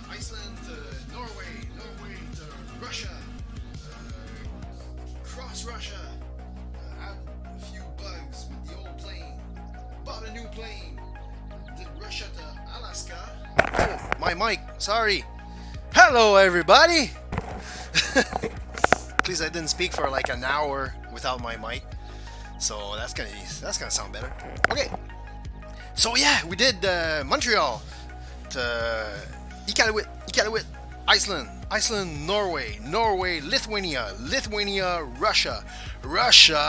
Iceland, to Norway, Norway to Russia, cross Russia, had a few bugs with the old plane, bought a new plane, did Russia to Alaska. Oh, my mic, sorry. Hello, everybody. Please, I didn't speak for like an hour without my mic, so that's gonna sound better. Okay, so yeah, we did Montreal to Iqaluit, Iceland, Norway, Lithuania, Russia. Russia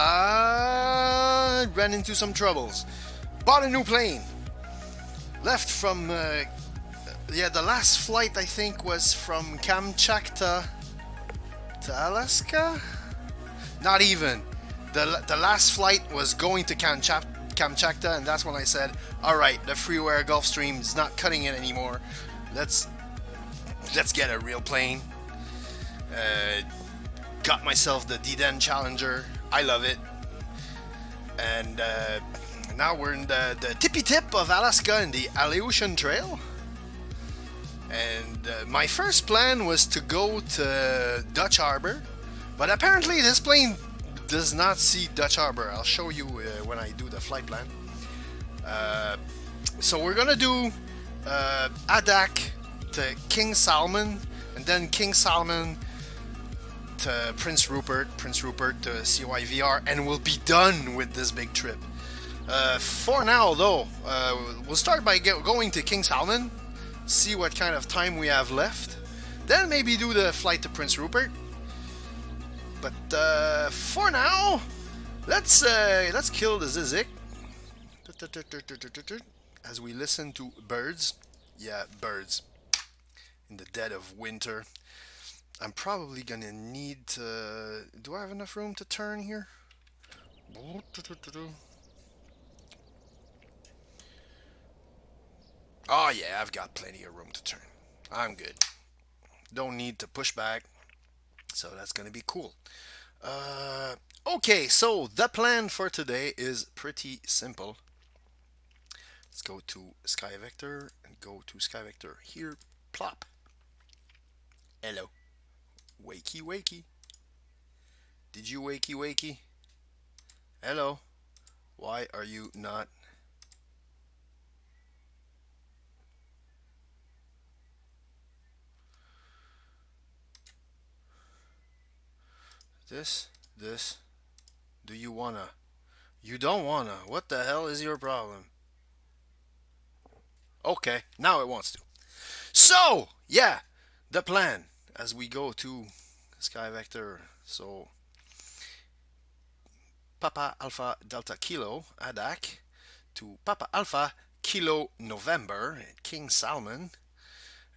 ran into some troubles. Bought a new plane. Left from the last flight I think was from Kamchatka to Alaska. Not even. The last flight was going to Kamchatka, and that's when I said, all right, the freeware Gulfstream is not cutting it anymore. Let's get a real plane. Got myself the D-Den Challenger. I love it. And now we're in the tippy tip of Alaska in the Aleutian Trail. And my first plan was to go to Dutch Harbor, but apparently this plane does not see Dutch Harbor. I'll show you when I do the flight plan. So we're gonna do PADK to King Salman, and then King Salman to Prince Rupert to CYVR, and we'll be done with this big trip. For now, though, we'll start by going to King Salman, see what kind of time we have left, then maybe do the flight to Prince Rupert. But for now, let's kill the Zizik as we listen to birds. Yeah, birds. In the dead of winter. I'm probably gonna need to... Do I have enough room to turn here? Oh yeah, I've got plenty of room to turn. I'm good. Don't need to push back. So that's gonna be cool. Okay, so the plan for today is pretty simple. Let's go to SkyVector and go to SkyVector here. Plop. Hello. Wakey wakey. Did you wakey wakey? Hello. Why are you not? This. Do you wanna? You don't wanna. What the hell is your problem? Okay, now it wants to. So, yeah, the plan as we go to SkyVector. So, Papa Alpha Delta Kilo PADK to Papa Alpha Kilo November at King Salman,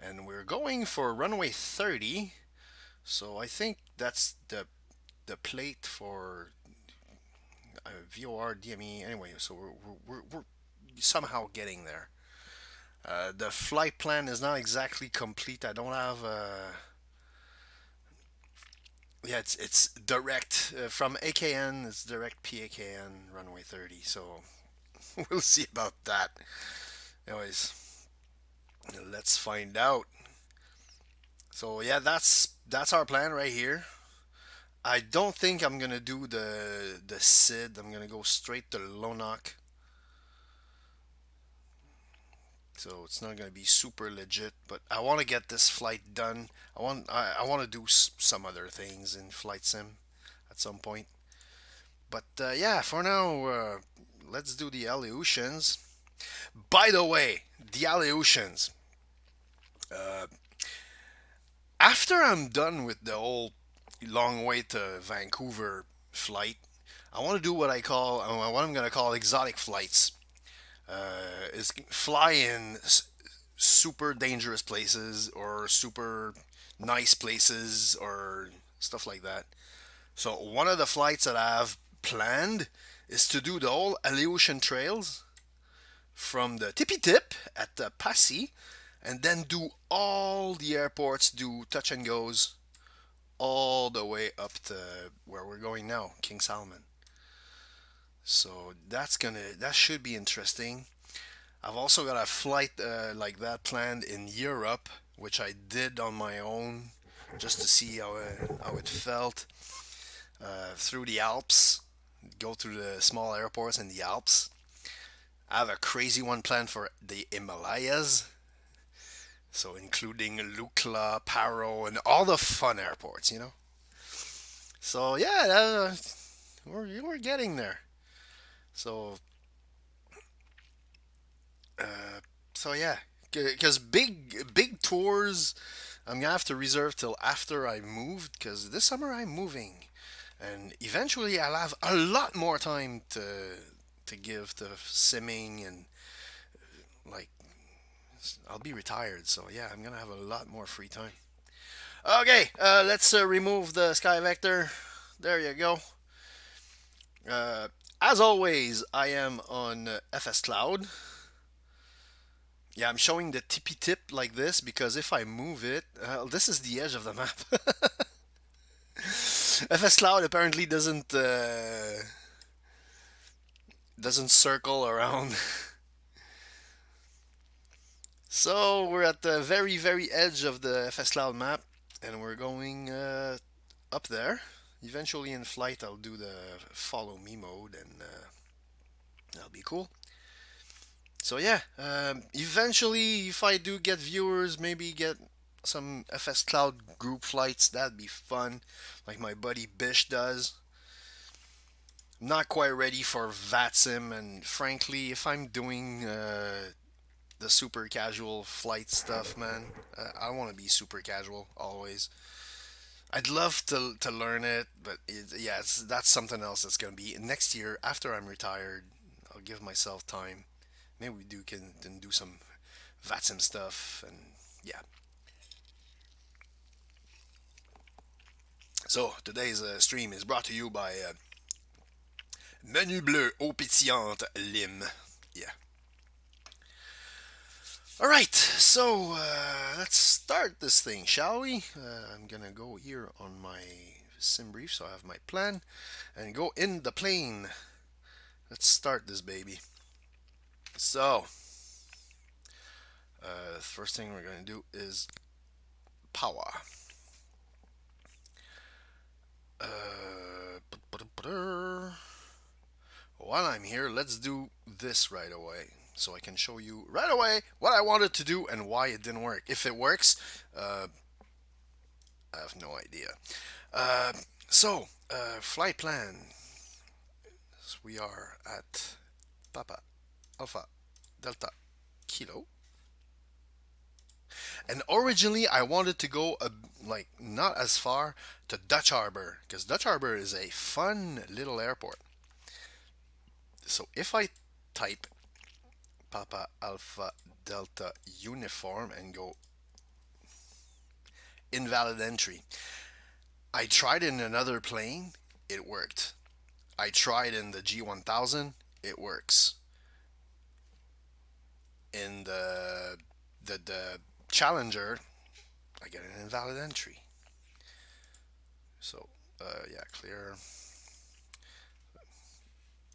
and we're going for runway 30. So I think that's the plate for VOR DME. Anyway, so we're somehow getting there. The flight plan is not exactly complete. I don't have yeah, it's direct from AKN. It's direct PAKN runway 30. So we'll see about that. Anyways, let's find out. So yeah, that's our plan right here. I don't think I'm gonna do the SID. I'm gonna go straight to Lonok. So it's not gonna be super legit, but I want to get this flight done. I want to do some other things in flight sim at some point. But yeah, for now, let's do the Aleutians. By the way, the Aleutians. Uh, After I'm done with the whole long way to Vancouver flight, I want to do what I'm gonna call exotic flights. Is fly in super dangerous places or super nice places or stuff like that. So one of the flights that I have planned is to do the whole Aleutian trails from the tippy tip at the Passy, and then do all the airports, do touch and goes all the way up to where we're going now, King Salman. So that should be interesting. I've also got a flight like that planned in Europe, which I did on my own just to see how it felt through the Alps. Go through the small airports in the Alps. I have a crazy one planned for the Himalayas, so including Lukla, Paro, and all the fun airports, you know. So yeah, we're getting there. So uh, so yeah, because big tours, I'm gonna have to reserve till after I moved, because this summer I'm moving, and eventually I'll have a lot more time to give to simming and like I'll be retired. So yeah, I'm gonna have a lot more free time. Okay, let's remove the sky vector. There you go. Uh, as always, I am on FScloud. Yeah, I'm showing the tippy tip like this because if I move it, this is the edge of the map. FScloud apparently doesn't circle around. So we're at the very edge of the FScloud map, and we're going up there. Eventually in flight, I'll do the follow me mode, and that'll be cool. So yeah, eventually, if I do get viewers, maybe get some FScloud group flights. That'd be fun, like my buddy Bish does. I'm not quite ready for VATSIM, and frankly, if I'm doing the super casual flight stuff, man, I want to be super casual always. I'd love to learn it, but yeah, that's something else that's gonna be next year after I'm retired. I'll give myself time. Maybe we can do some VATSIM stuff, and yeah. So today's stream is brought to you by Menu Bleu Eau Pétillante Lime. Yeah. All right, so let's start this thing, shall we? I'm gonna go here on my sim brief, so I have my plan, and go in the plane. Let's start this baby. So, the first thing we're gonna do is power. Uh, while I'm here, let's do this right away, so I can show you right away what I wanted to do and why it didn't work. If it works, I have no idea. Uh, flight plan. So we are at Papa Alpha Delta Kilo. And originally, I wanted to go like not as far to Dutch Harbor because Dutch Harbor is a fun little airport. So if I type Papa Alpha Delta Uniform and go invalid entry, I tried in another plane, it worked. I tried in the G1000, it works. In the Challenger, I get an invalid entry. So yeah, clear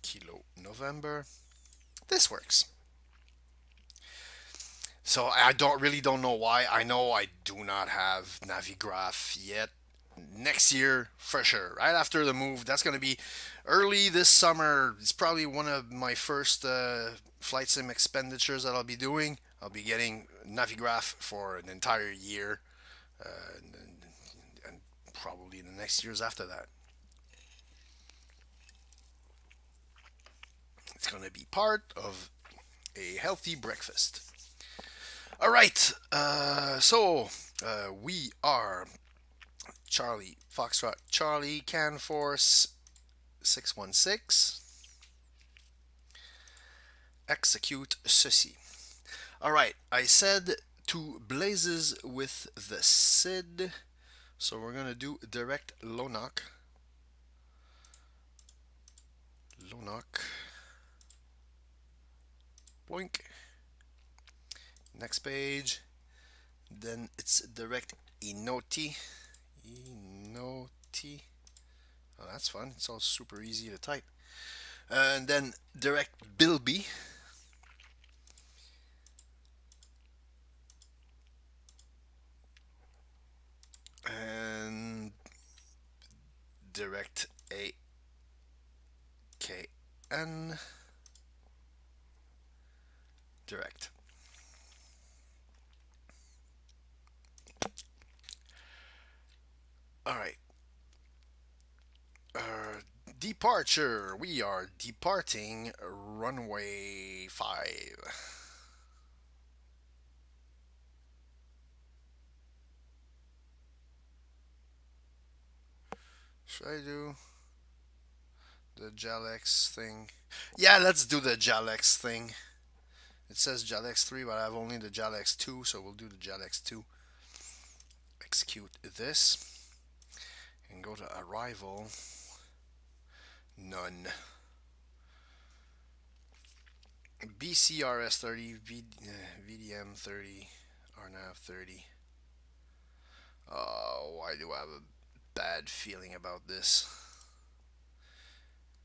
Kilo November. This works. So I don't know why. I know I do not have Navigraph yet. Next year for sure. Right after the move, that's going to be early this summer. It's probably one of my first flight sim expenditures that I'll be doing. I'll be getting Navigraph for an entire year, and probably the next years after that. It's going to be part of a healthy breakfast. All right, we are Charlie Foxtrot Charlie Canforce 616. Execute ceci. All right, I said to blazes with the SID, so we're gonna do direct Lonoc. Boink. Next page. Then it's direct Inoti. Oh, that's fun. It's all super easy to type. And then direct Bilby. and direct AKN direct. All right. Departure. We are departing runway 5. Should I do the Jalex thing? Yeah, let's do the Jalex thing. It says Jalex 3, but I have only the Jalex 2, so we'll do the Jalex 2. Execute this and go to arrival. None. BCRS 30, VDM 30, RNAV 30. Oh, why do I have a bad feeling about this?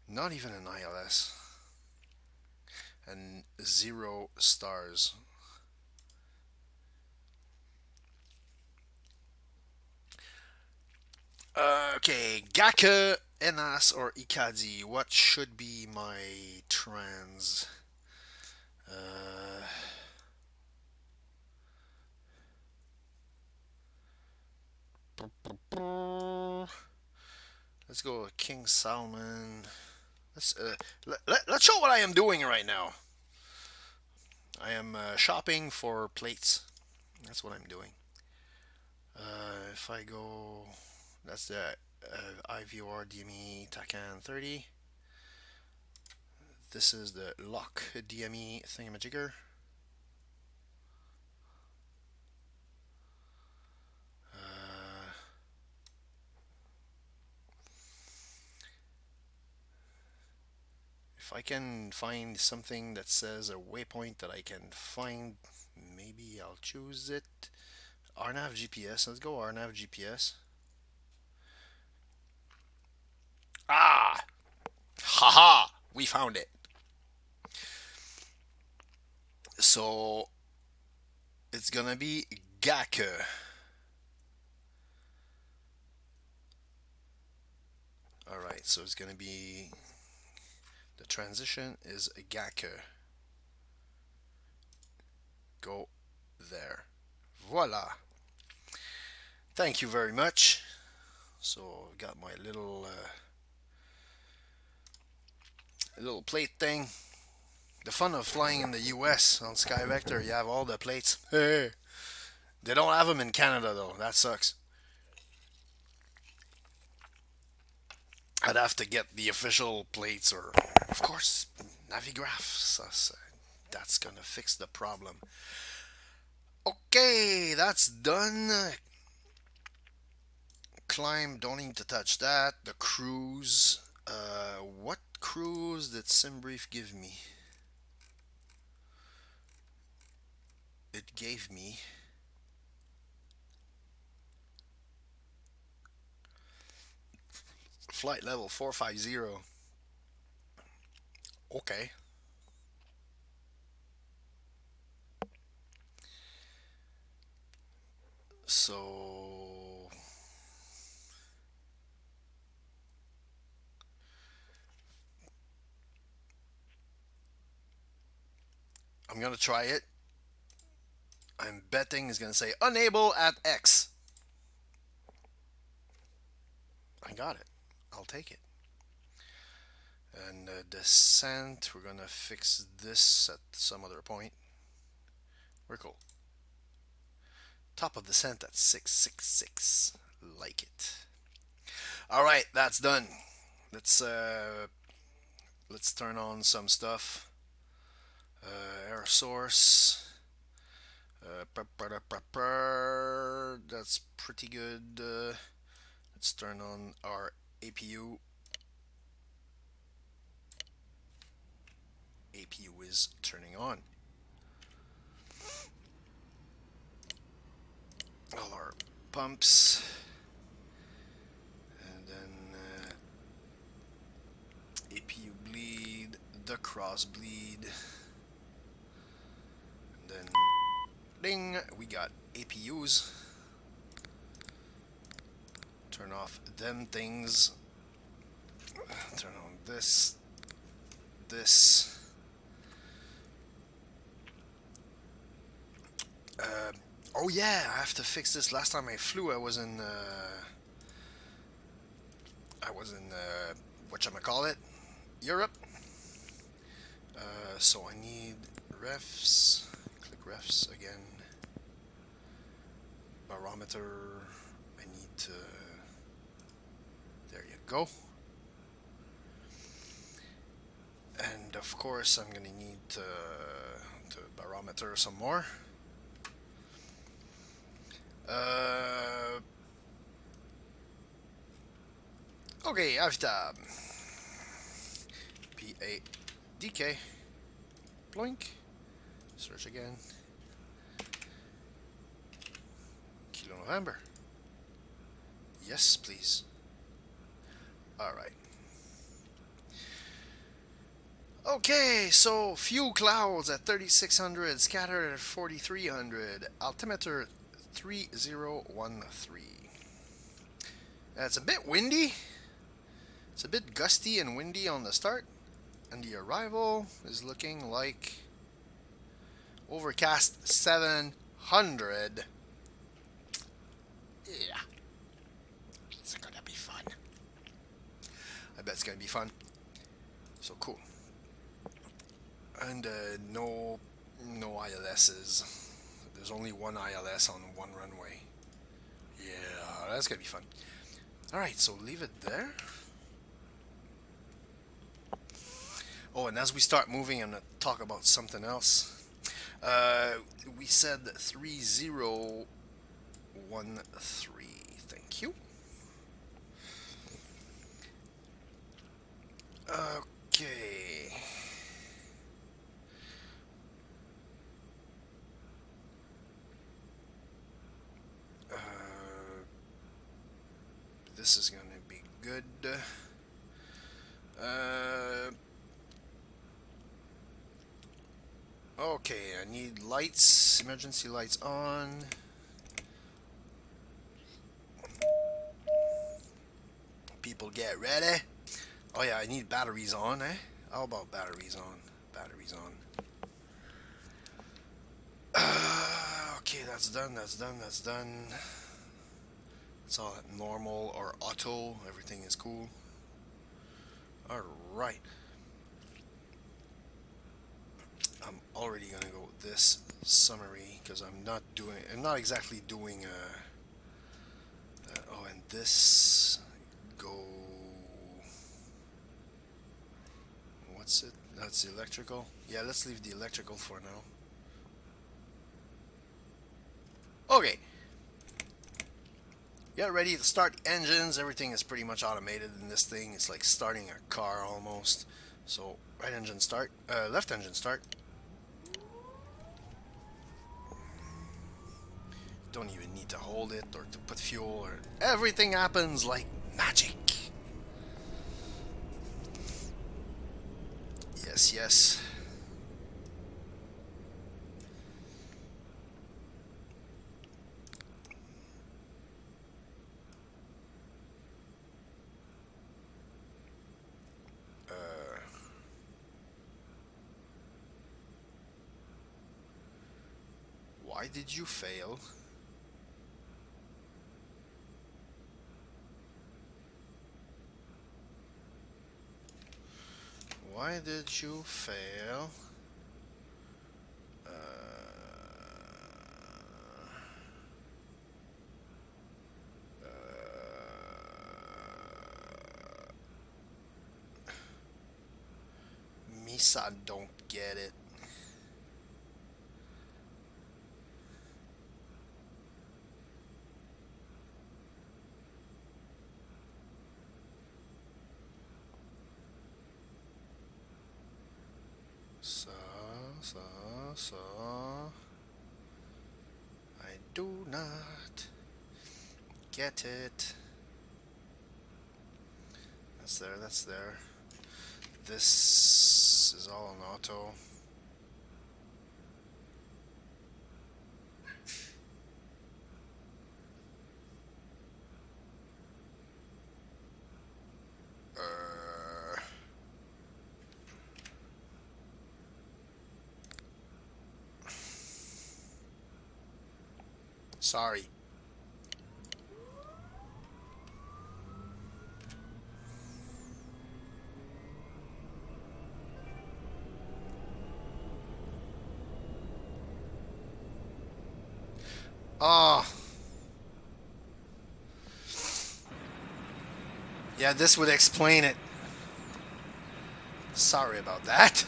Not even an ILS. And 0 stars. Okay, Gaka, Enas, or Ikadi. What should be my trans? Uh, let's go with King Salmon. Let's show what I am doing right now. I am shopping for plates. That's what I'm doing. If I go, that's the IVR DME TAKN 30. This is the lock DME thingamajigger. If I can find something that says a waypoint that I can find, maybe I'll choose it. RNAV GPS. Let's go RNAV GPS. Ah! Haha! We found it. So it's gonna be Gake. Alright, so it's gonna be the transition is Gake. Go there. Voila. Thank you very much. So got my little plate thing. The fun of flying in the US on SkyVector, you have all the plates. Hey. They don't have them in Canada though. That sucks. I'd have to get the official plates or, of course, Navigraph. That's gonna fix the problem. Okay, that's done. Climb, don't need to touch that. The cruise. What cruise did SimBrief give me? It gave me flight level 450. Okay. So I'm gonna try it. I'm betting it's gonna say unable at X. I got it. I'll take it. And descent, we're gonna fix this at some other point. We're cool. Top of descent at 666. Like it. All right, that's done. Let's turn on some stuff. Air source. That's pretty good. Let's turn on our APU. APU is turning on. All our pumps. And then APU bleed, the cross bleed. And then ding, we got APUs. Turn off them things. Turn on this. This. Oh yeah, I have to fix this. Last time I flew, I was in whatchamacallit, Europe. So I need refs. Click refs again. Barometer. I need to. There you go. And of course, I'm gonna need to barometer some more. Okay, Avtab. PADK. Blink. Search again. Kilo November. Yes, please. Alright. Okay, so few clouds at 3600, scattered at 4300, altimeter 3013. It's a bit windy. It's a bit gusty and windy on the start, and the arrival is looking like overcast 700. Yeah, it's gonna be fun. I bet it's gonna be fun. So cool. And no ILSs. There's only one ILS on one runway. Yeah, that's gonna be fun. Alright, so leave it there. Oh, and as we start moving, I'm gonna talk about something else. We said 3013. Thank you. Okay. This is gonna be good. Okay, I need lights, emergency lights on. People get ready. Oh yeah, I need batteries on, eh? How about batteries on? Batteries on. Okay, that's done, that's done, that's done. It's all at normal or auto, everything is cool. Alright. I'm already gonna go with this summary because I'm not exactly doing oh, and this go, what's it? That's the electrical. Yeah, let's leave the electrical for now. Okay. Get ready to start engines. Everything is pretty much automated in this thing. It's like starting a car almost. So right engine start, left engine start. Don't even need to hold it or to put fuel, or everything happens like magic. Yes, yes. Why did you fail? Why did you fail? Misa don't get it. So I do not get it. That's there, that's there. This is all on auto. Sorry. Oh, yeah, this would explain it. Sorry about that.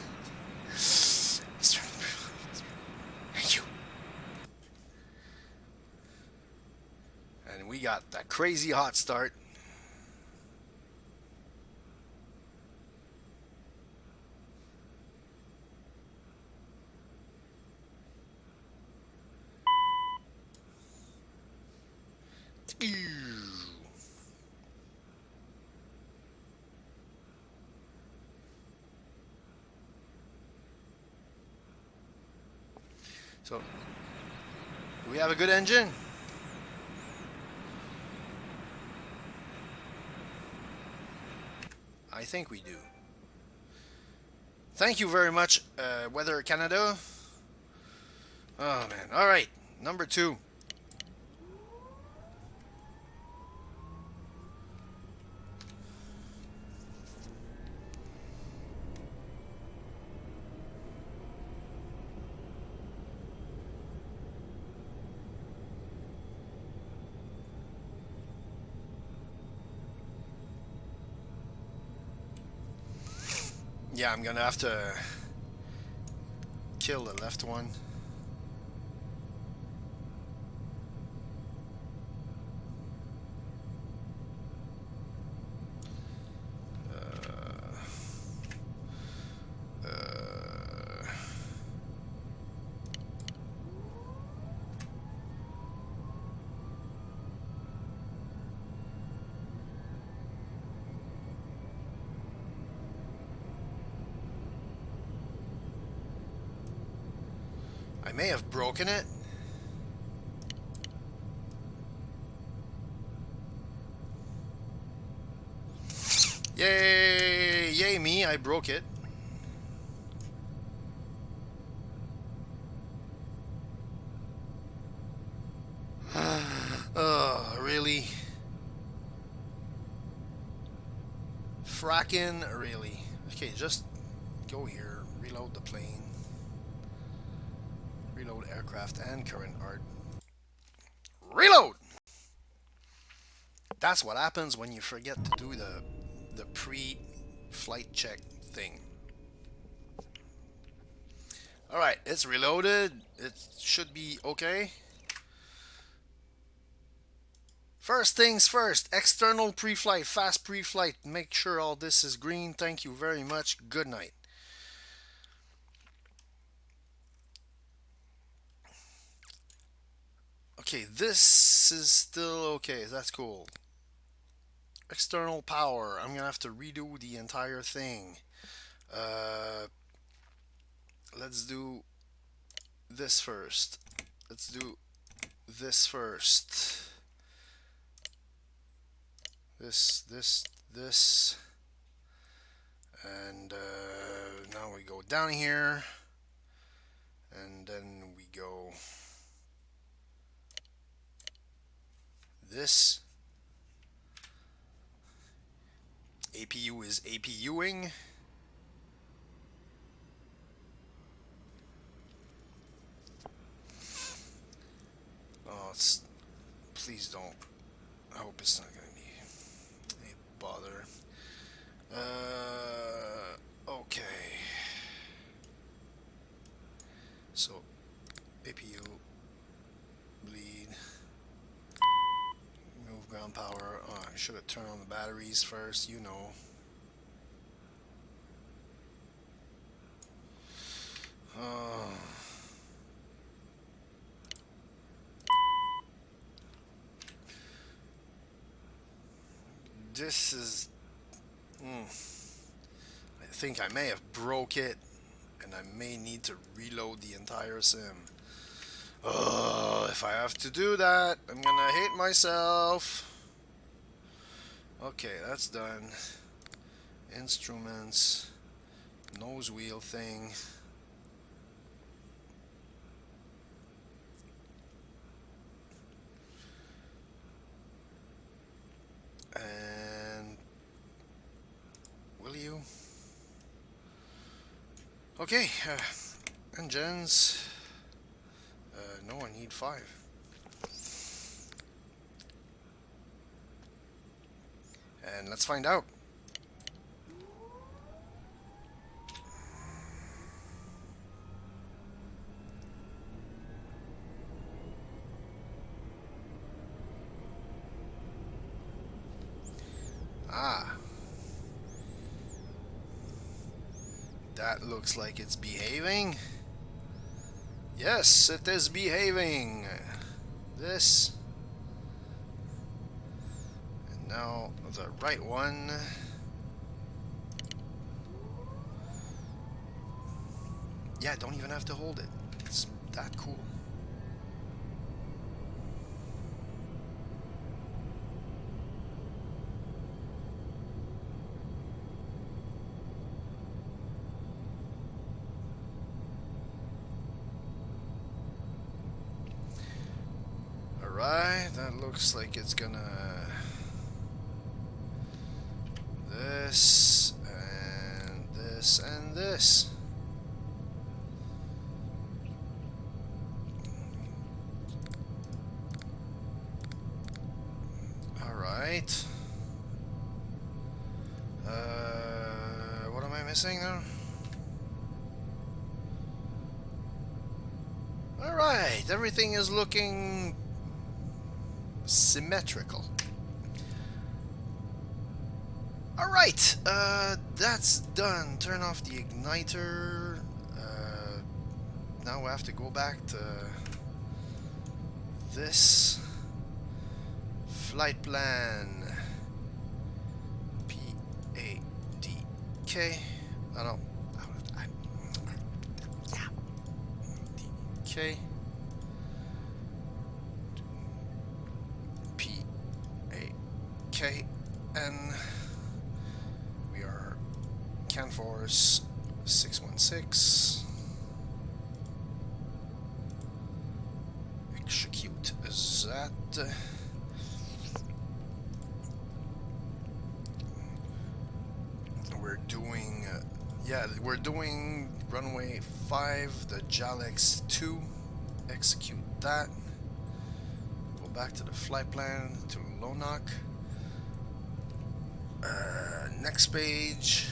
Thank you. And we got that crazy hot start. So, do we have a good engine? I think we do. Thank you very much, Weather Canada. Oh man. All right, number 2. Yeah, I'm gonna have to kill the left one. I may have broken it. Yay! Yay me, I broke it. Oh, really? Frackin', really? Okay, just go here, reload the plane, reload aircraft and current art. Reload! That's what happens when you forget to do the pre-flight check thing. Alright, it's reloaded. It should be okay. First things first, external pre-flight, fast pre-flight. Make sure all this is green. Thank you very much. Good night. Okay, this is still okay. That's cool. External power. I'm gonna have to redo the entire thing. Uh, let's do this first. Let's do this first. This. And now we go down here. And then we go this. APU is APUing. Oh, please don't. I hope it's not going to be a bother. Okay. So, APU, bleed, remove ground power. Oh, I should have turned on the batteries first, you know. Oh. This is... I think I may have broke it, and I may need to reload the entire sim. Oh, if I have to do that, I'm gonna hate myself. Okay, that's done. Instruments, nose wheel thing. Okay, engines. No, I need 5. And let's find out. Ah, that looks like it's behaving. Yes, it is behaving. This. And now the right one. Yeah, don't even have to hold it. It's that cool. Alright, that looks like it's gonna... This, and this, and this. Alright. What am I missing now? Alright, everything is looking symmetrical. Alright, that's done. Turn off the igniter. Now we have to go back to this. Flight plan. PADK. No. Yeah. DK. PAKN. We are CanForce 616. Execute that. We're doing runway 5, the Jalex 2. Execute that. Go back to the flight plan to Lonoc. Next page.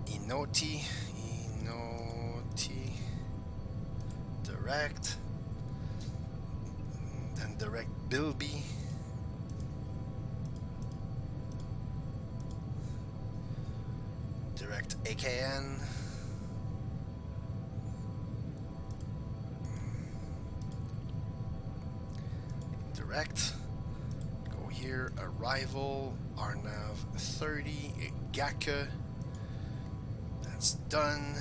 Inoti. Direct. Then direct Bilby. Direct AKN. Direct. Go here. Arrival. RNAV 30. GACA. That's done.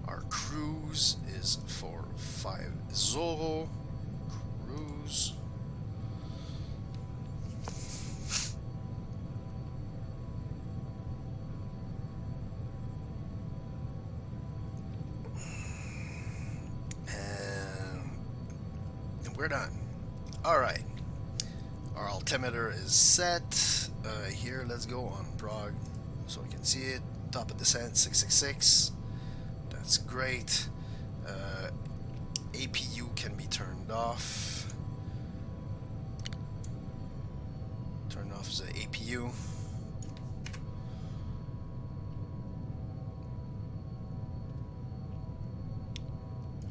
Our cruise is for 5 Zorro. Cruise. We're done. Alright. Our altimeter is set. Here, let's go on Prague so we can see it. Top of descent 666. That's great. APU can be turned off. Turn off the APU.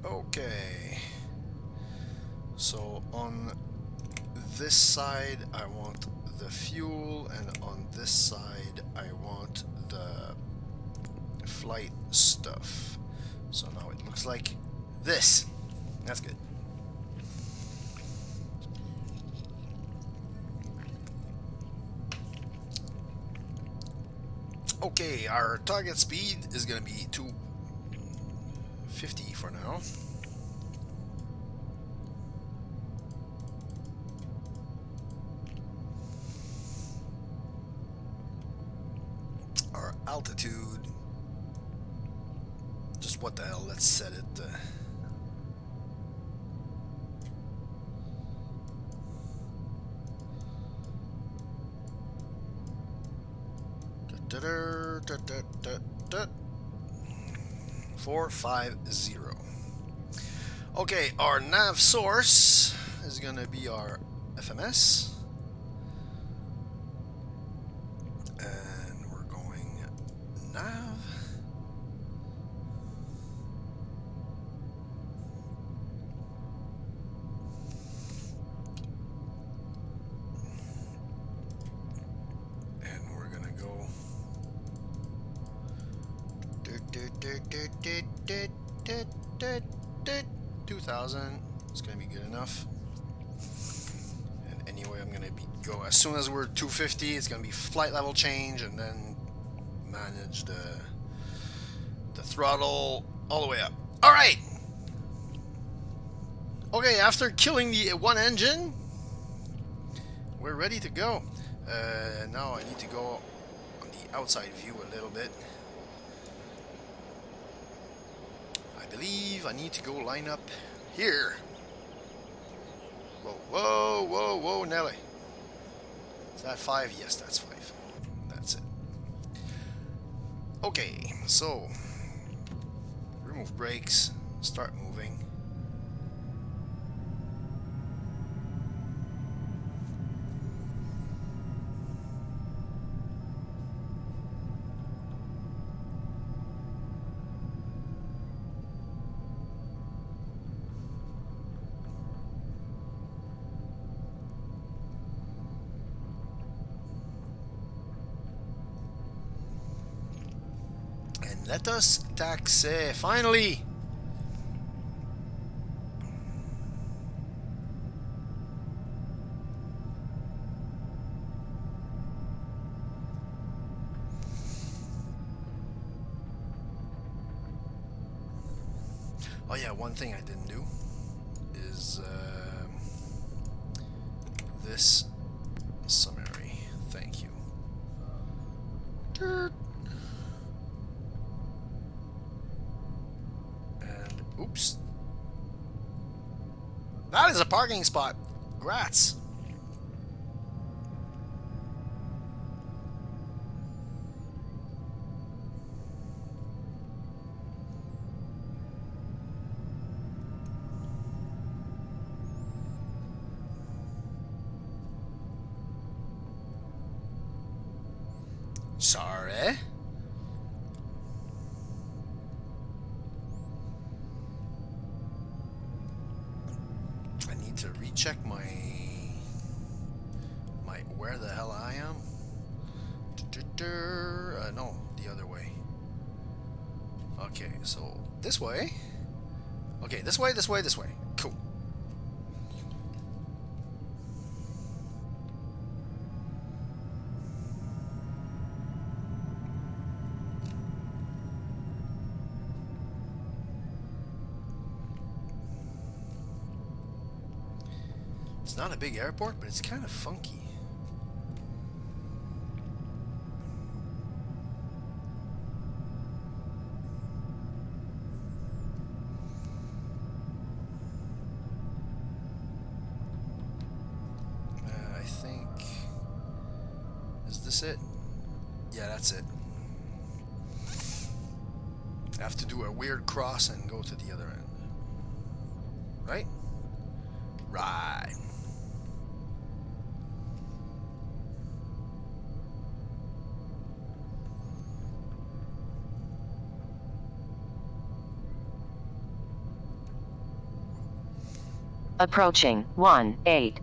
Okay. So on this side I want the fuel, and on this side I want the flight stuff. So now it looks like this. That's good. Okay, our target speed is gonna be 250 for now. Our altitude, just what the hell, let's set it to 20. 450. Okay, our nav source is gonna be our FMS, and we're going nav. And we're gonna go 2000. It's gonna be good enough. And anyway, I'm gonna go as soon as we're 250. It's gonna be flight level change, and then manage the throttle all the way up. All right. Okay, after killing the one engine, we're ready to go. Now I need to go on the outside view a little bit. I believe I need to go line up here. Whoa, whoa, whoa, whoa, Nelly. Is that 5? Yes, that's 5. That's it. Okay, so remove brakes, start moving. And let us taxi, finally! Oh yeah, one thing I didn't do is this summary. Thank you. And oops. That is a parking spot. Grats. Sorry. I need to recheck my where the hell I am. No, the other way. Okay, so this way. Okay, this way, this way, this way. Cool. It's not a big airport, but it's kind of funky. I think... Is this it? Yeah, that's it. I have to do a weird cross and go to the other end. Right? Right. Approaching 1-8.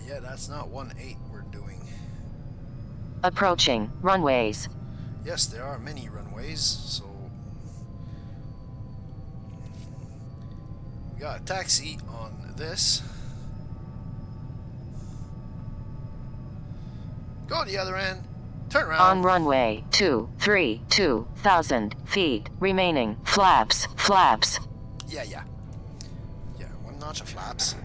Yeah, that's not 1-8 we're doing. Approaching runways. Yes, there are many runways, so we got a taxi on this. Go to the other end. Turn around. On runway 23, 2,000 feet remaining. Flaps, flaps. Yeah. Yeah, one notch of flaps.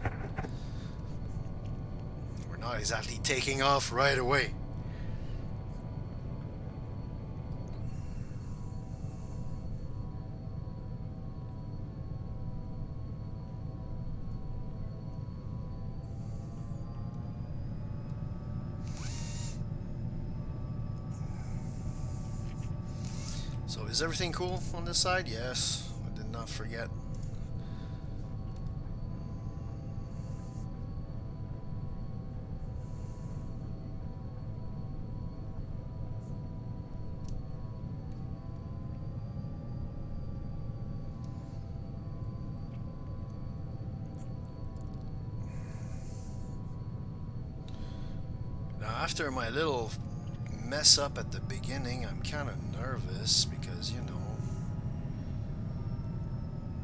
We're not exactly taking off right away. So is everything cool on this side? Yes, I did not forget. Now after my little mess up at the beginning, I'm kind of nervous because, you know,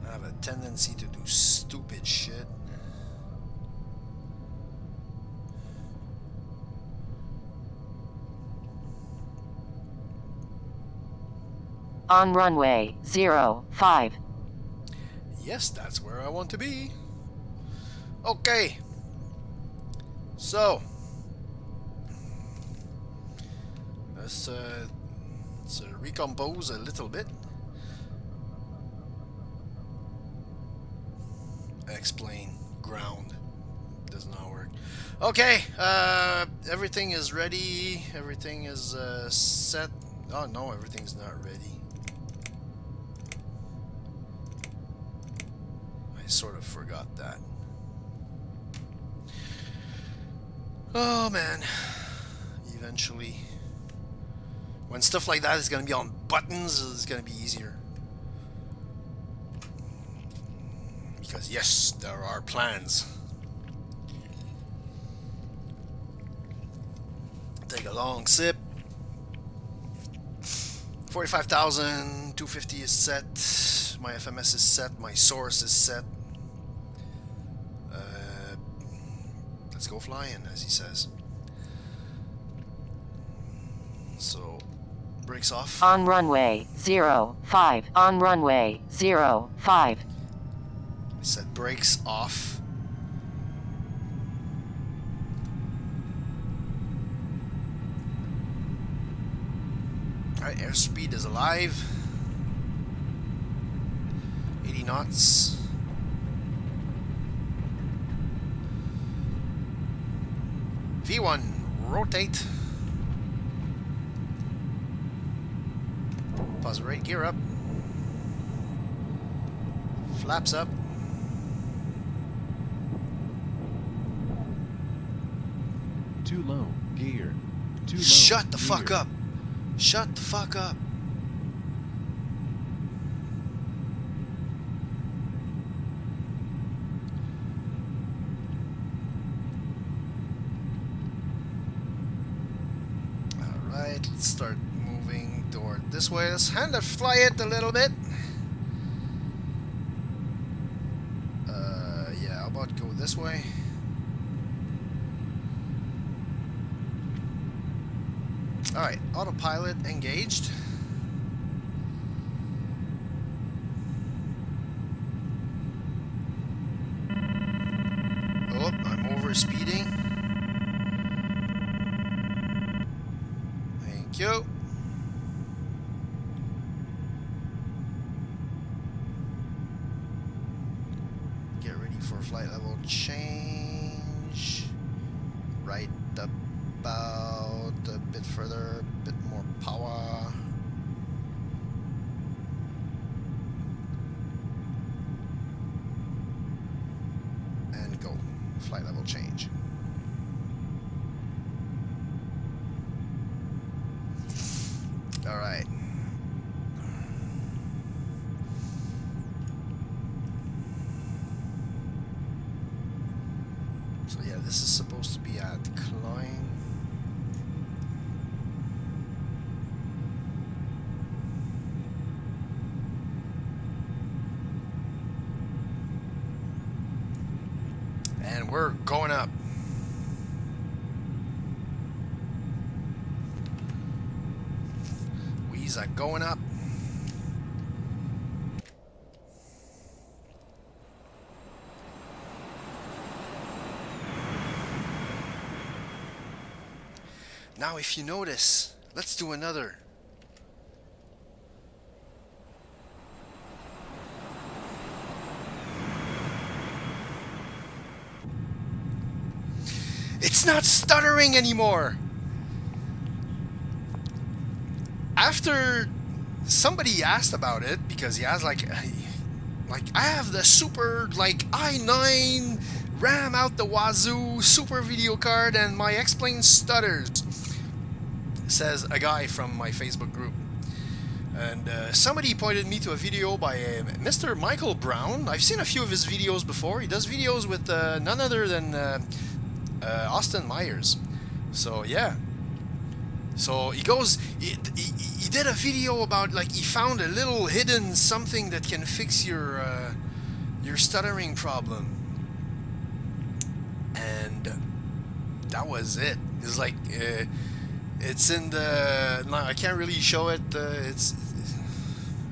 I have a tendency to do stupid shit. On runway 05. Yes, that's where I want to be. Okay. So, let's recompose a little bit. Explain. Ground. Does not work. Okay, everything is ready. Everything is set. Oh no, everything's not ready. I sort of forgot that. Oh man. Eventually, when stuff like that is going to be on buttons, it's going to be easier. Because yes, there are plans. Take a long sip. 45,250 is set. My FMS is set. My source is set. Let's go flying, as he says. So, brakes off. On runway 05. On runway 05. I said brakes off. Alright, airspeed is alive. 80 knots. V1, rotate. Pause rate, gear up. Flaps up. Too low, gear. Too low. Shut the gear. fuck up. Shut the fuck up. Alright, let's start moving toward this way. Let's kind of fly it a little bit. Yeah, how about go this way? Alright, autopilot engaged. Oh, I'm over speeding. Thank you. Get ready for flight level change. Right about a bit further, a bit more power. And go. Flight level change. Alright. So yeah, this is supposed to be at climb. And we're going up. We's are going up. Now if you notice, let's do another. It's not stuttering anymore. After somebody asked about it because he has like I have the super like i9 RAM out the wazoo super video card and my X-Plane stutters, says a guy from my Facebook group. And somebody pointed me to a video by Mr. Michael Brown. I've seen a few of his videos before. He does videos with none other than Austin Myers. So yeah. So he goes. He did a video about like he found a little hidden something that can fix your stuttering problem, and that was it. It's like it's in the. No, I can't really show it. It's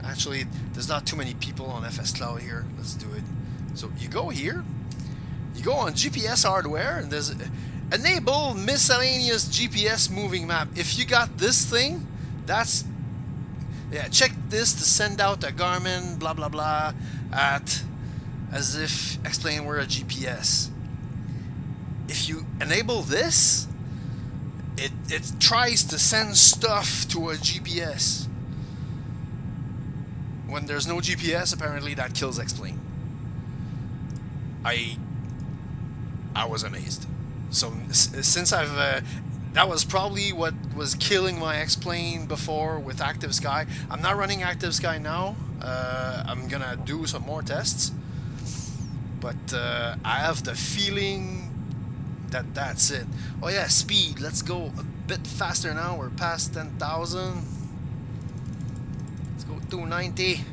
actually there's not too many people on FScloud here. Let's do it. So you go here. You go on GPS hardware, and there's enable miscellaneous GPS moving map. If you got this thing, that's yeah. Check this to send out a Garmin blah blah blah at as if explain where a GPS. If you enable this, it tries to send stuff to a GPS. When there's no GPS, apparently that kills X-Plane. I was amazed. So since I've that was probably what was killing my X-Plane before with Active Sky. I'm not running Active Sky now. I'm gonna do some more tests, but I have the feeling that that's it. Oh yeah, speed. Let's go a bit faster now. We're past 10,000. Let's go 290.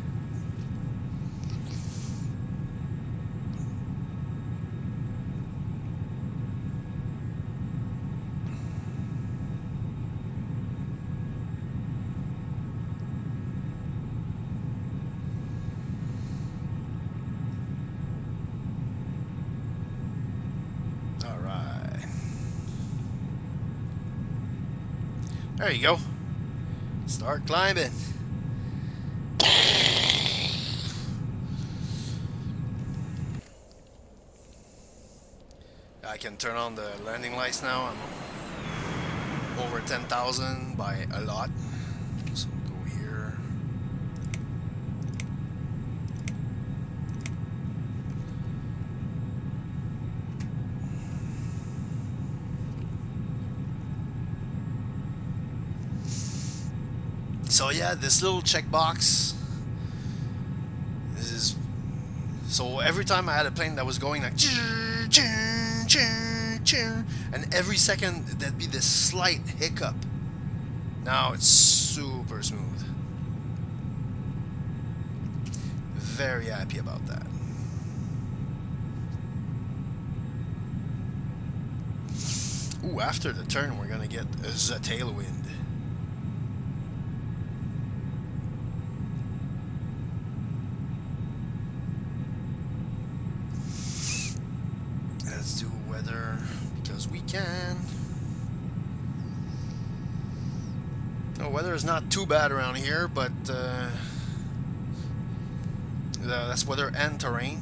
There you go. Start climbing. I can turn on the landing lights now. I'm over 10,000 by a lot. So go here. So yeah, this little checkbox is so every time I had a plane that was going like and every second there'd be this slight hiccup. Now it's super smooth. Very happy about that. Ooh, after the turn we're gonna get a tailwind. Let's do weather because we can. No, weather is not too bad around here, but that's weather and terrain.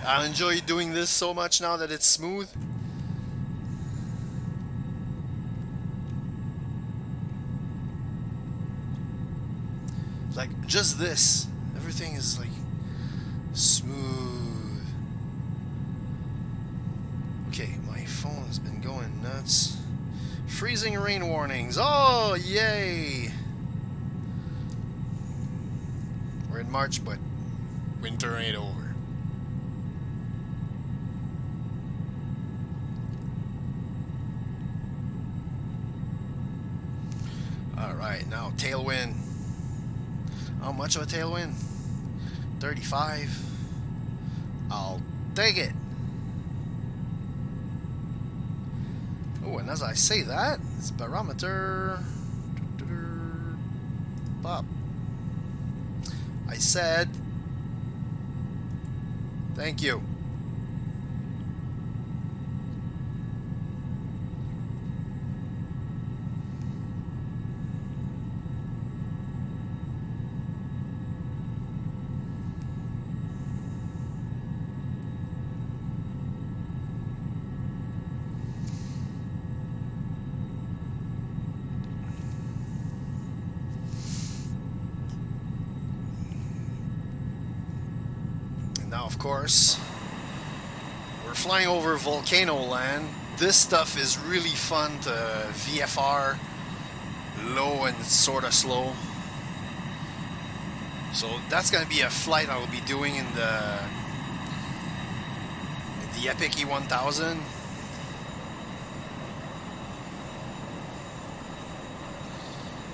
I enjoy doing this so much now that it's smooth. Like just this, everything is like smooth. Okay, my phone has been going nuts. Freezing rain warnings. Oh, yay! We're in March, but winter ain't over. Alright, now tailwind. How much of a tailwind? 35. I'll take it. Oh, and as I say that, it's barometer. Pop. I said, thank you. Now, of course, we're flying over volcano land. This stuff is really fun to VFR, low and sort of slow. So that's going to be a flight I will be doing in the Epic E1000.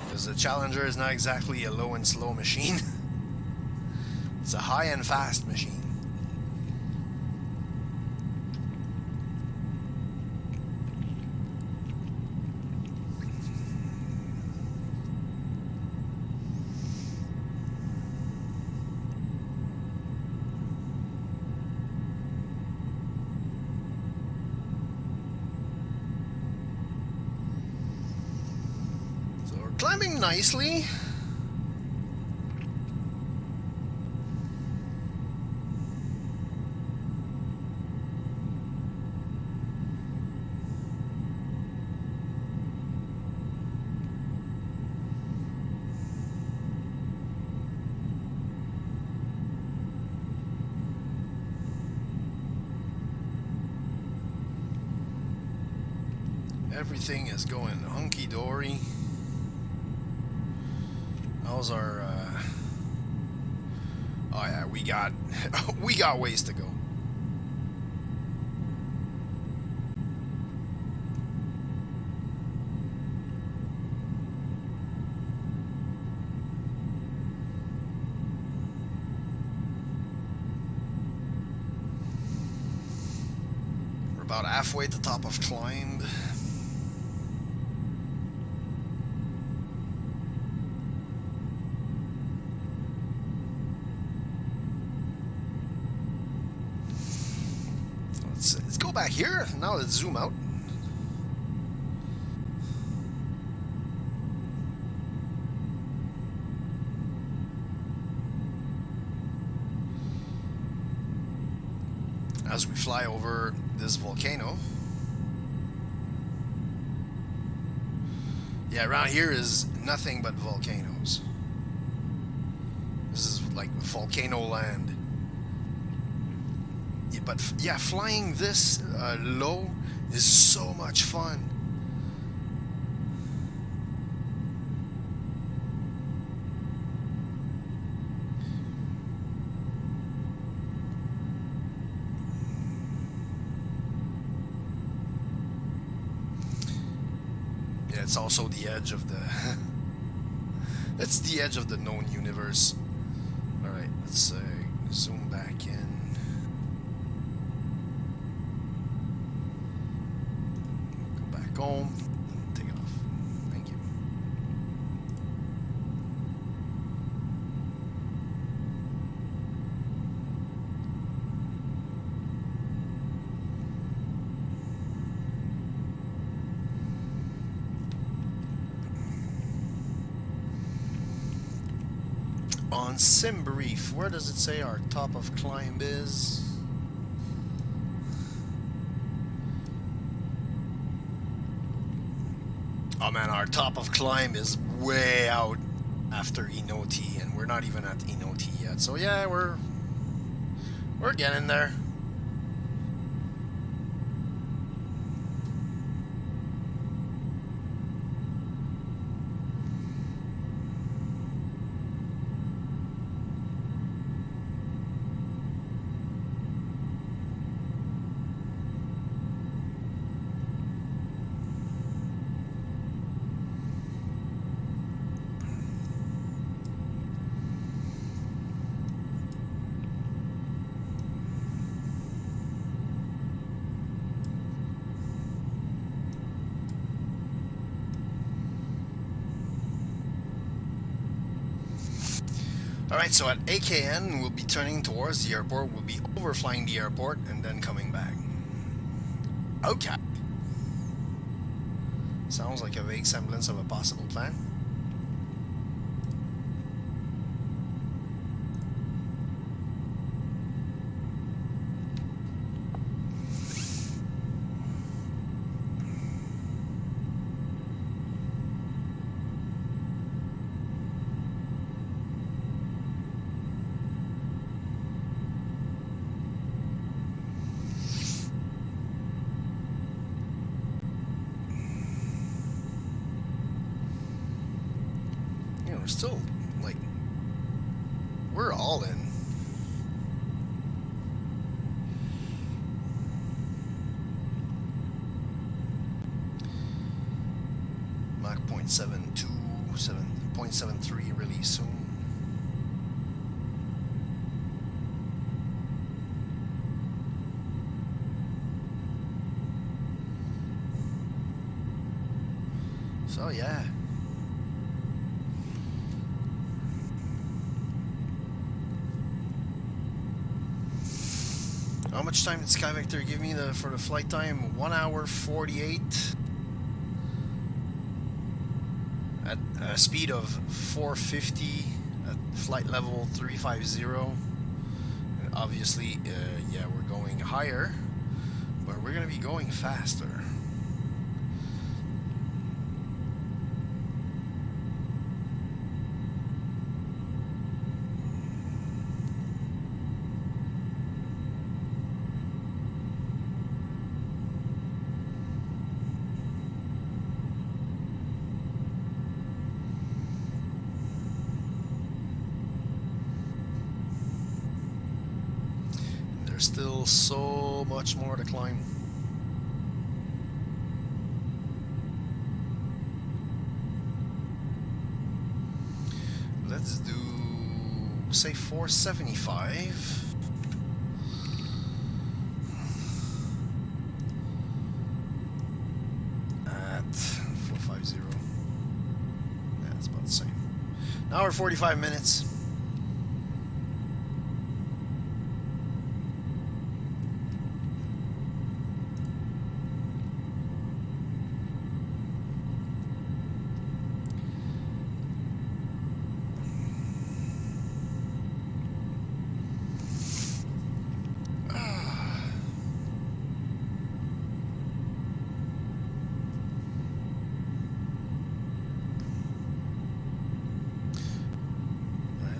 Because the Challenger is not exactly a low and slow machine. It's a high and fast machine. So we're climbing nicely. Everything is going hunky-dory. How's our... Oh yeah, we got... we got ways to go. We're about halfway at the top of climb. Let's go back here. Now let's zoom out. As we fly over this volcano. Yeah, around here is nothing but volcanoes. This is like volcano land. Yeah, but yeah, flying this low is so much fun. Yeah, it's also the edge of the... it's the edge of the known universe. Alright, let's zoom back in. Go back home. Take it off. Thank you. On sim brief, where does it say our top of climb is? Oh man, our top of climb is way out after Enoti, and we're not even at Enoti yet. So yeah, we're getting there. Alright, so at AKN, we'll be turning towards the airport. We'll be overflying the airport and then coming back. Okay. Sounds like a vague semblance of a possible plan. we're still like we're all in. Mach 0.72, 7.73 release soon. So yeah. How much time did SkyVector give me for the flight time? 1 hour 48 at a speed of 450 at flight level 350. And obviously, yeah, we're going higher, but we're gonna be going faster. There's still so much more to climb. Let's do, say, 475. At 450. Yeah, it's about the same. An hour 45 minutes.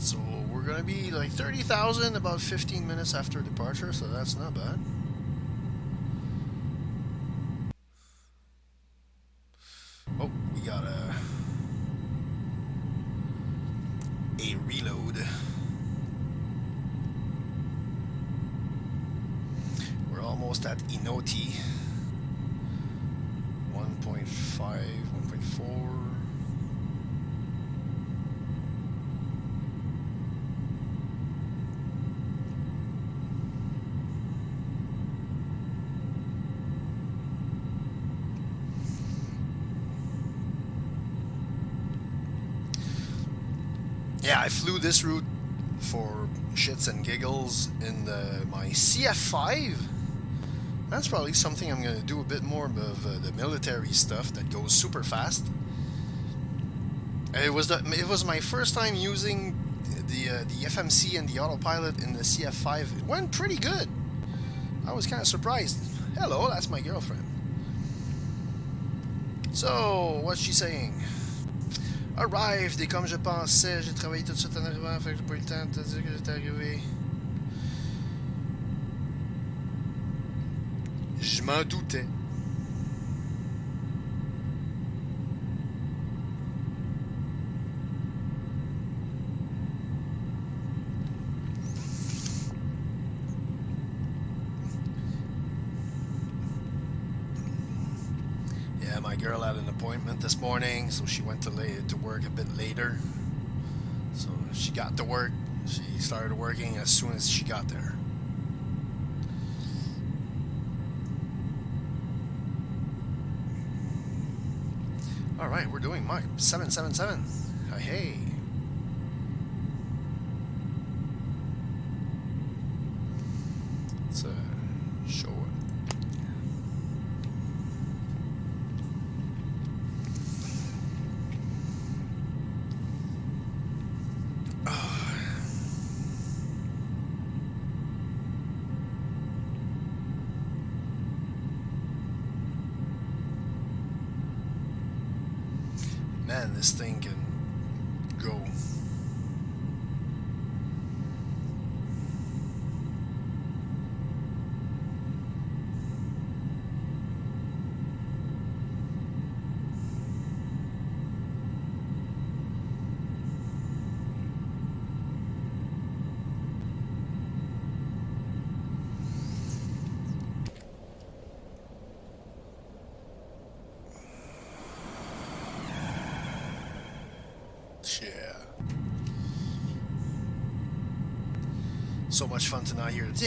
So we're gonna be like 30,000 about 15 minutes after departure, so that's not bad. Oh, we got a reload. We're almost at Inoti. 1.5, 1.4. Yeah, I flew this route for shits and giggles in my CF5. That's probably something I'm gonna do a bit more of the military stuff that goes super fast. It was my first time using the FMC and the autopilot in the CF5. It went pretty good. I was kind of surprised. Hello, that's my girlfriend. So, what's she saying? Arrived, et comme je pensais, j'ai travaillé tout de suite en arrivant, fait que j'ai pas eu le temps de te dire que j'étais arrivé. Je m'en doutais. Yeah, my girl had an appointment this morning, so she went to work a bit later. So she got to work. She started working as soon as she got there. All right, we're doing Mach 777. Hey. Let's show it. Man, this thing can go. Yeah. So much fun to not hear the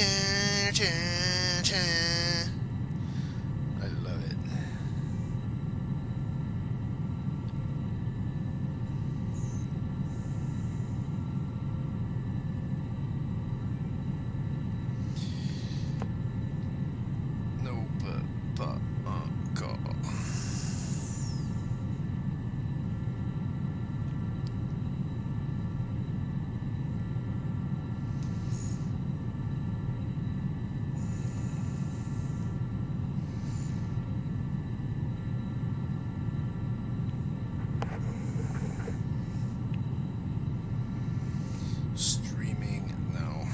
I love it. No, but, God. Streaming now.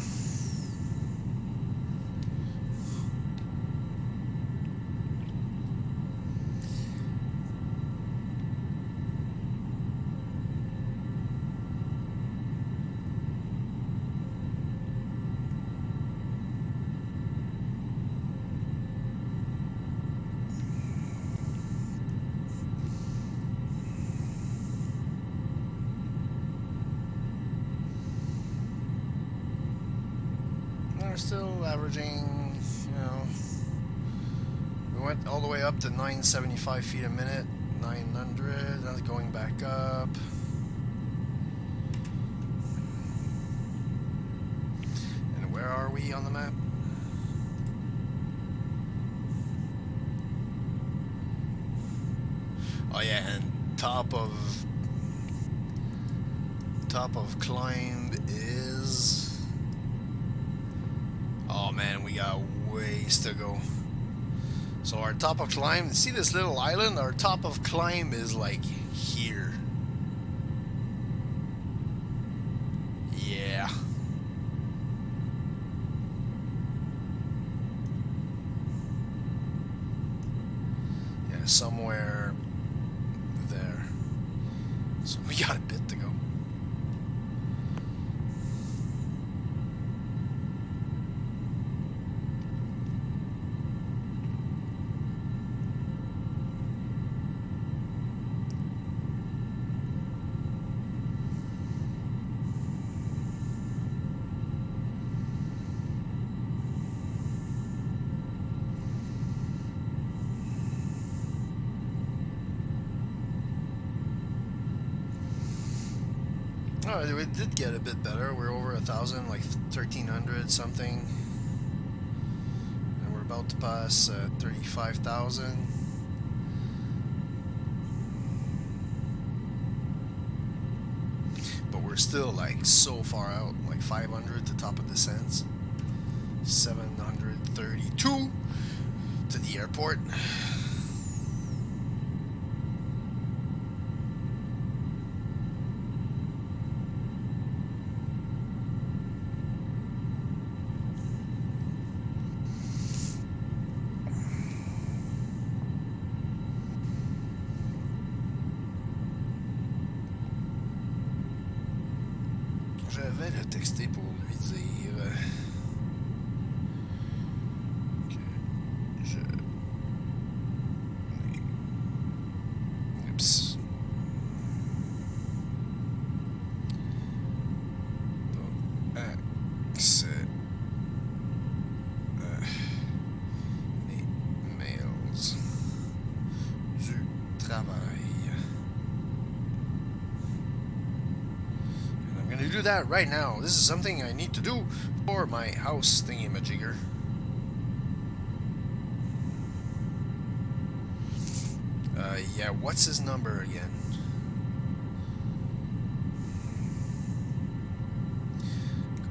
We're still averaging, you know, we went all the way up to 975 feet a minute, 900, that's going back up. And where are we on the map? Oh yeah, and top of climb is, oh man, we got ways to go. So our top of climb, see this little island? Our top of climb is like here. Yeah. Yeah, somewhere there. So we got a bit to go. Oh, we did get a bit better. We're over 1,000, like 1,300 something. And we're about to pass 35,000. But we're still like so far out, like 500 to top of descents. 732 to the airport. Je vais le texter pour lui dire que je oups, pas accès à mes mails du travail. I'm going to do that right now. This is something I need to do for my house thingy-majigger. Yeah, what's his number again?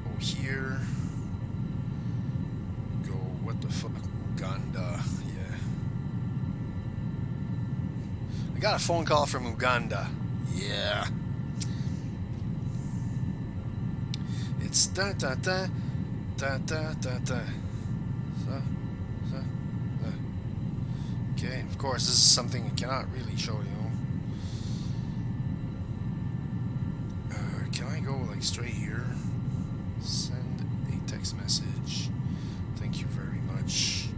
Go here. Go, what the fuck? Uganda, yeah. I got a phone call from Uganda. Yeah. It's da da da da da da da. So, okay, of course, this is something I cannot really show you. Can I go like straight here? Send a text message. Thank you very much.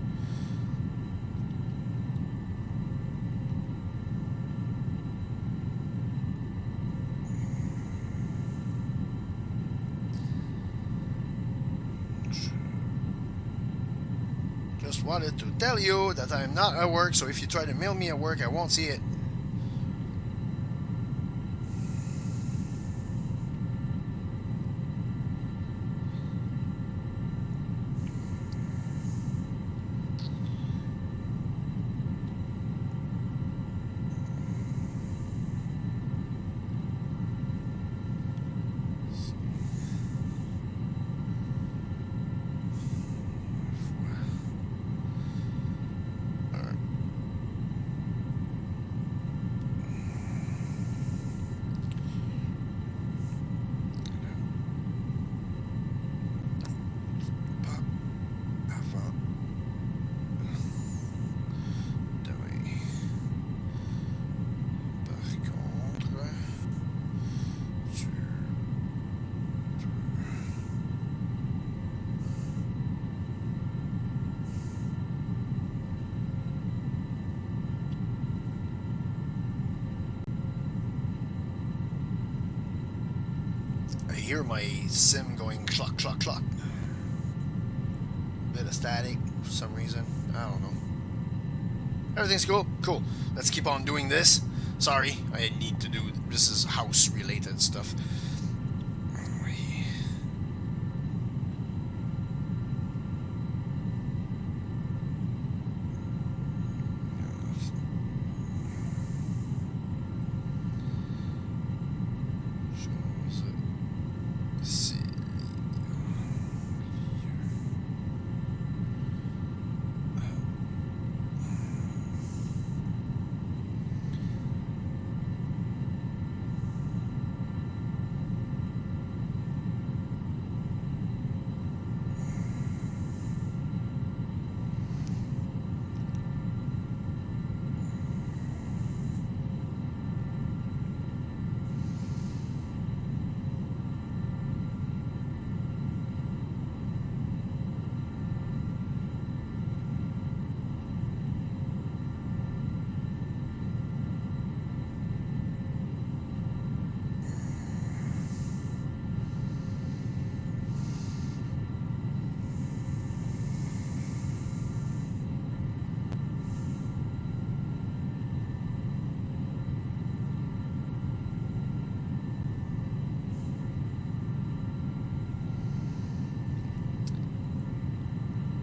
just wanted to tell you that I'm not at work, so if you try to mail me at work, I won't see it. I hear my sim going cluck, cluck, cluck. Bit of static for some reason. I don't know. Everything's cool? Cool. Let's keep on doing this. Sorry, I need to do... This is house-related stuff.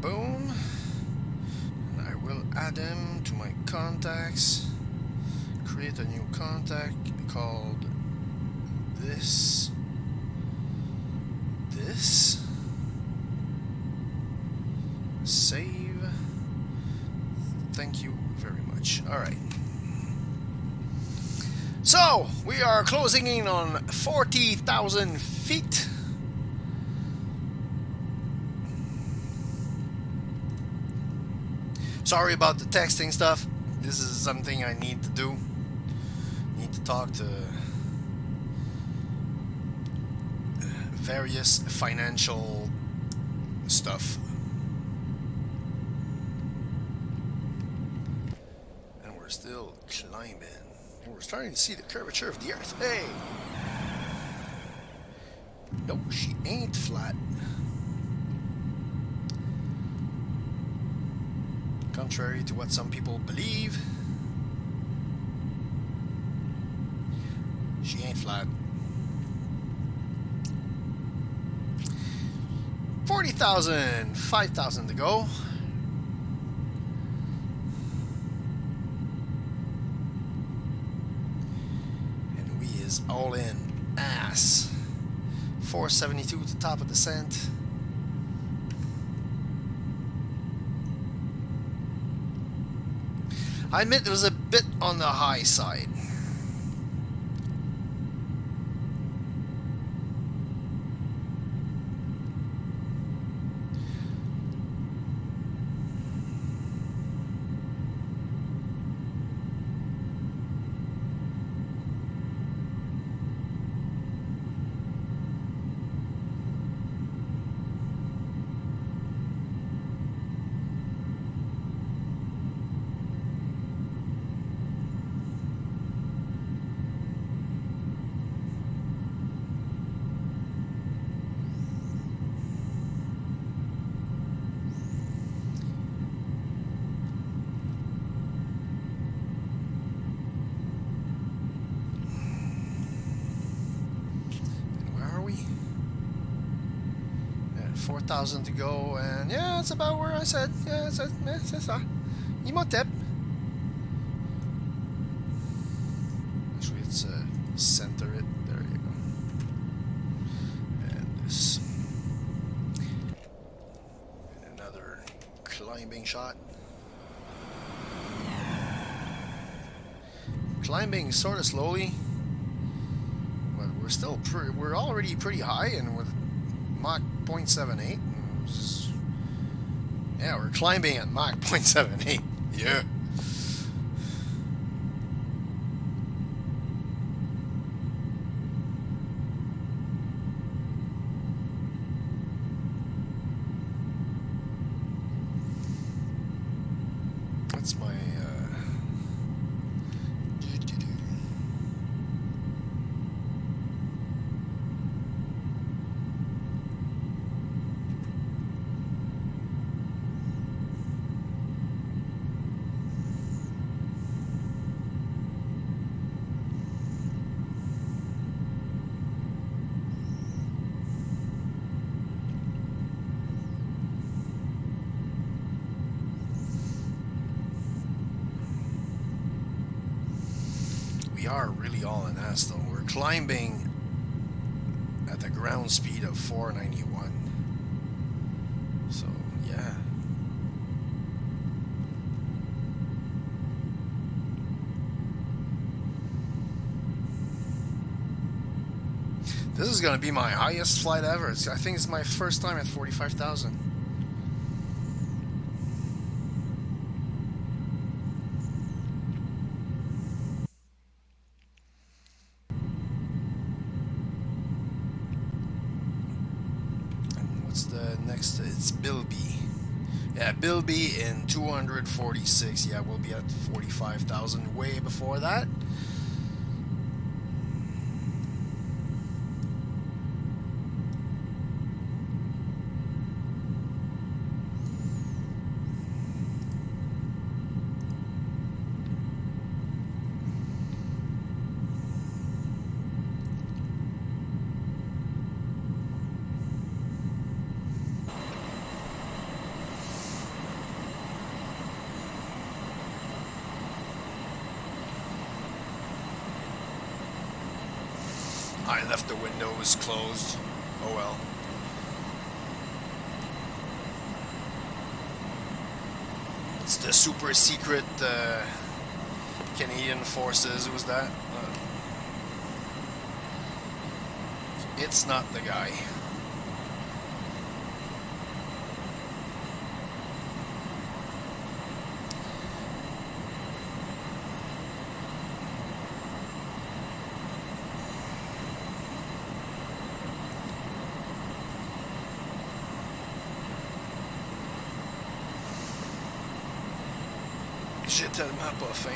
Boom. And I will add them to my contacts. Create a new contact called this. Save. Thank you very much. Alright. So, we are closing in on 40,000 feet. Sorry about the texting stuff. This is something I need to do. Need to talk to various financial stuff. And we're still climbing. And we're starting to see the curvature of the earth. Hey! No, she ain't flat. Contrary to what some people believe, she ain't flat. 40,000, 5,000 to go. And we is all in ass. 472 at the top of the descent. I admit it was a bit on the high side. 4,000 to go, and yeah, that's about where I said. Yeah, c'est ça. Imhotep. Actually, let's center it. There you go. And this. And another climbing shot. Climbing sort of slowly, but we're still we're already pretty high, and with Mach 0.78. Yeah, we're climbing at Mach 0.78. Yeah. That's my we are really all in ass though. We're climbing at the ground speed of 491. So yeah. This is gonna be my highest flight ever. I think it's my first time at 45,000. And what's the next? It's Bilby. Yeah, Bilby in 246. Yeah, we'll be at 45,000 way before that. I left the windows closed. Oh well. It's the super secret Canadian forces. Was that? It's not the guy. J'ai tellement pas faim.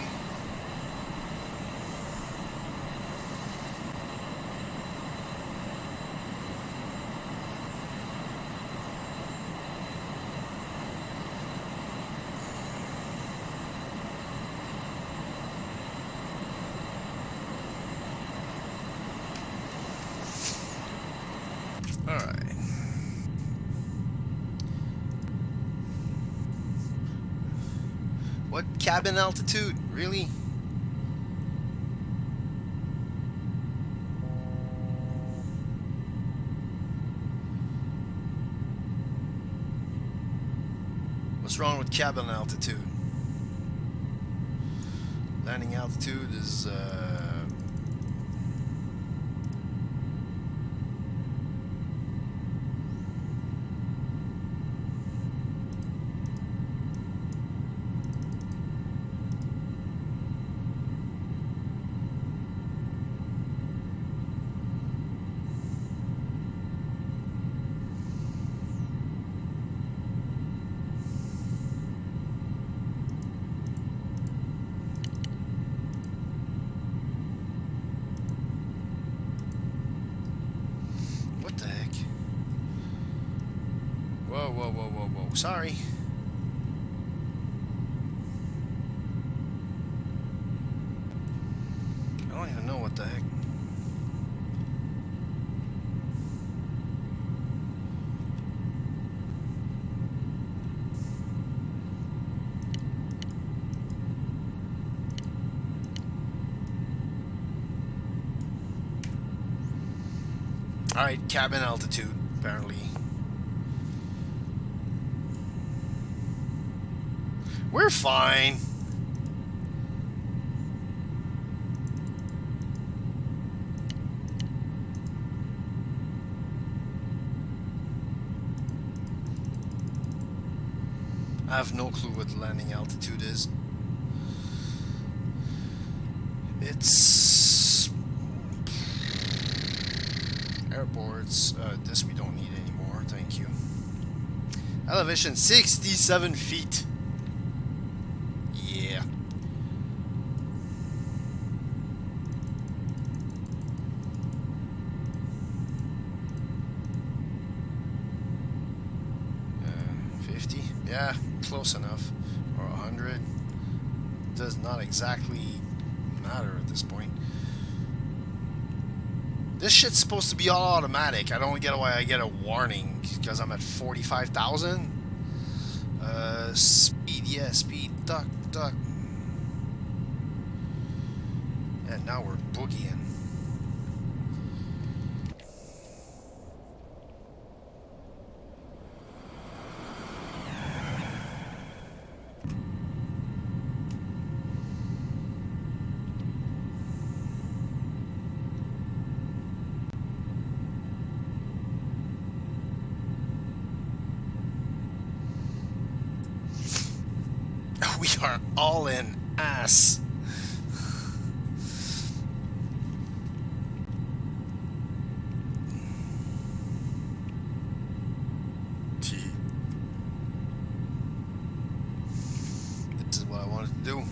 Alright. What cabin altitude? Really? What's wrong with cabin altitude? Landing altitude is what the heck? Whoa, whoa, whoa, whoa, whoa. Sorry. I don't even know what the heck. Alright, cabin altitude, apparently. We're fine. I have no clue what the landing altitude is. It's airports. This we don't need anymore. Thank you. Elevation 67 feet. Yeah. Uh, 50? Yeah, close enough. Or 100. Does not exactly matter at this point. This shit's supposed to be all automatic. I don't get why I get a warning because I'm at 45,000. Speed, yeah, speed, duck, duck. And now we're boogieing. We are all in ass. This is what I wanted to do.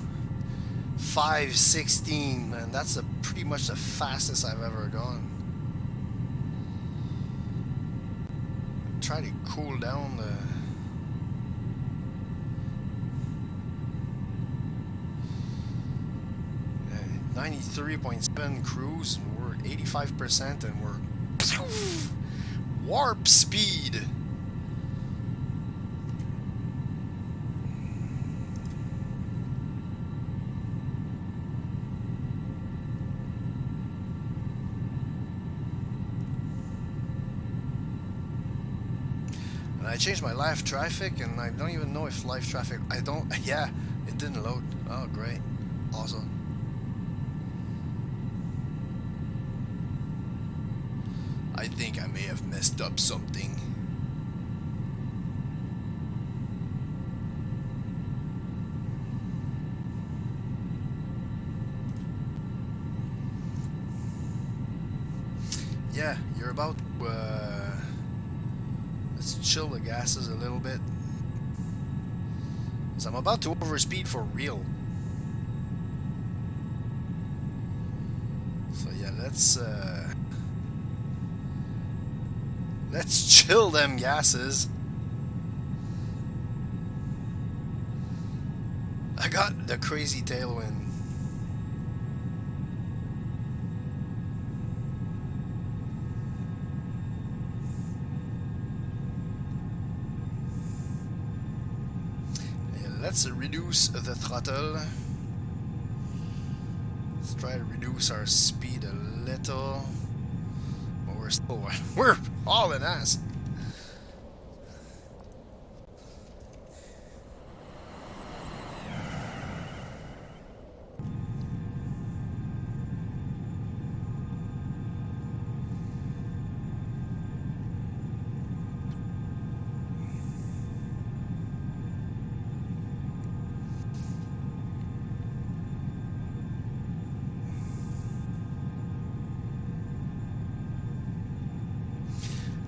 516, man. That's pretty much the fastest I've ever gone. Try to cool down the. 93.7 cruise. We're 85% and we're warp speed. And I changed my live traffic and I don't even know if live traffic, yeah, it didn't load. Oh, great. Awesome. I think I may have messed up something. Yeah, you're about to, let's chill the gases a little bit. Because I'm about to overspeed for real. So yeah, let's chill them gases. I got the crazy tailwind. Yeah, let's reduce the throttle. Let's try to reduce our speed a little. But we're all in ass.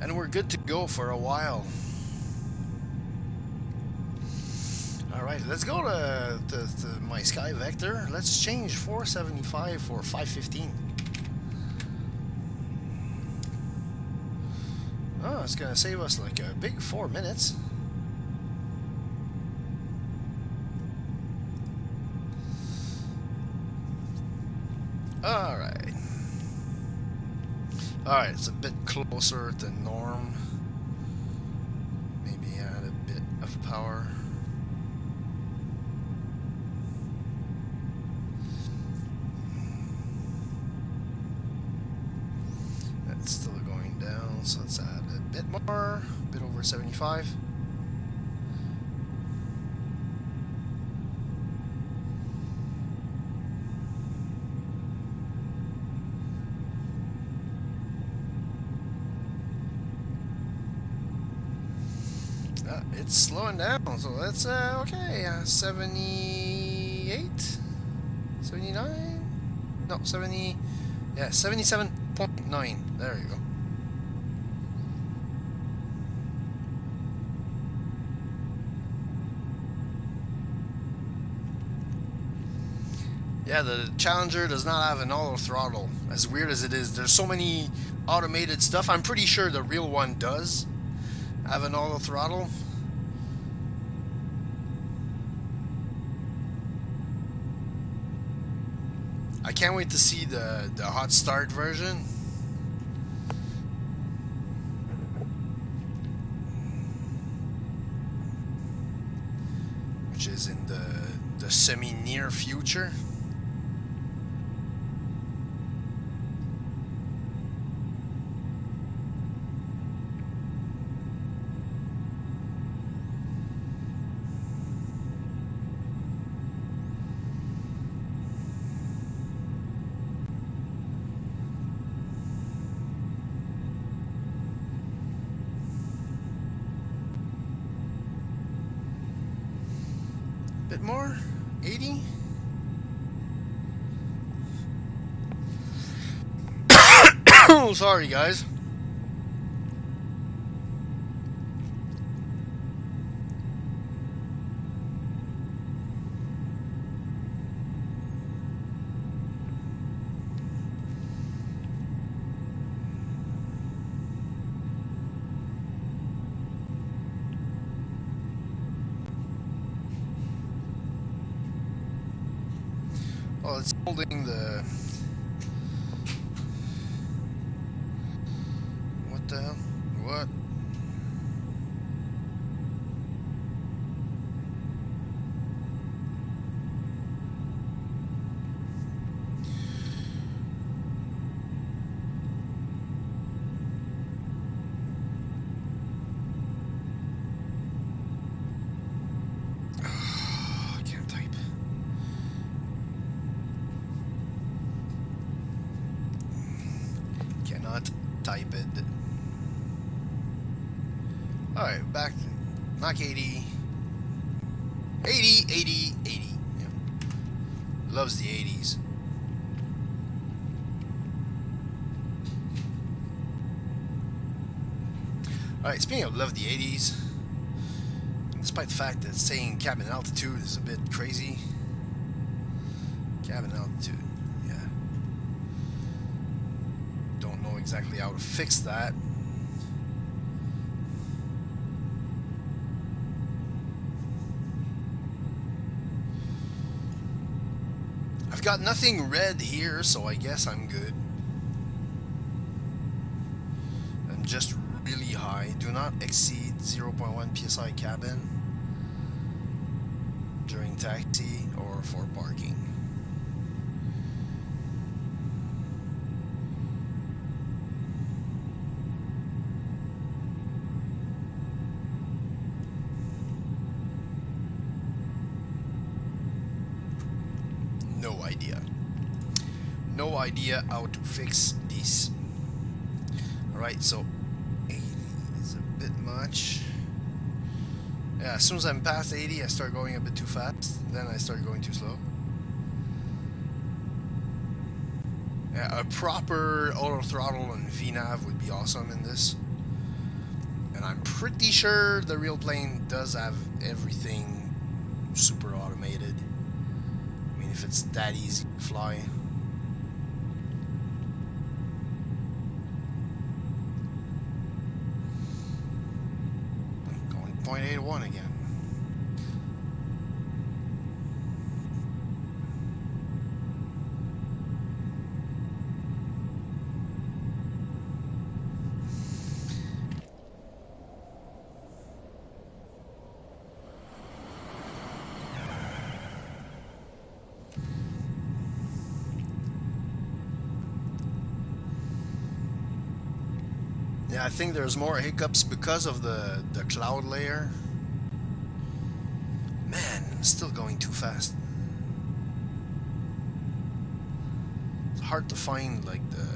And we're good to go for a while. Alright, let's go to my Sky Vector. Let's change 475 for 515. Oh, it's gonna save us like a big 4 minutes. Alright. Alright, it's a bit closer to norm. Maybe add a bit of power. That's still going down. bit more, a bit over 75. It's slowing down, so that's okay. 78, 79, no 70, yeah 77.9. There you go. Yeah, the Challenger does not have an auto throttle. As weird as it is, there's so many automated stuff. I'm pretty sure the real one does have an auto throttle. I can't wait to see the hot start version. Which is in the semi-near future. Bit more, 80. Sorry, guys. Oh, it's holding the. What the hell? What? I can't type. Cannot type it. Alright, back to Mach 80. 80, 80, 80. Yeah. Loves the 80s. Alright, speaking of love the 80s, despite the fact that saying cabin altitude is a bit crazy. Cabin altitude, yeah. Don't know exactly how to fix that. I've got nothing red here, so I guess I'm good. I'm just really high. Do not exceed 0.1 psi cabin during taxi or for parking. No idea. No idea how to fix this. Alright, so 80 is a bit much. Yeah, as soon as I'm past 80, I start going a bit too fast. Then I start going too slow. Yeah, a proper auto throttle and VNAV would be awesome in this. And I'm pretty sure the real plane does have everything super automated. I mean, if it's that easy to fly. Going 0.81 again. Yeah, I think there's more hiccups because of the cloud layer. Man, I'm still going too fast. It's hard to find like the.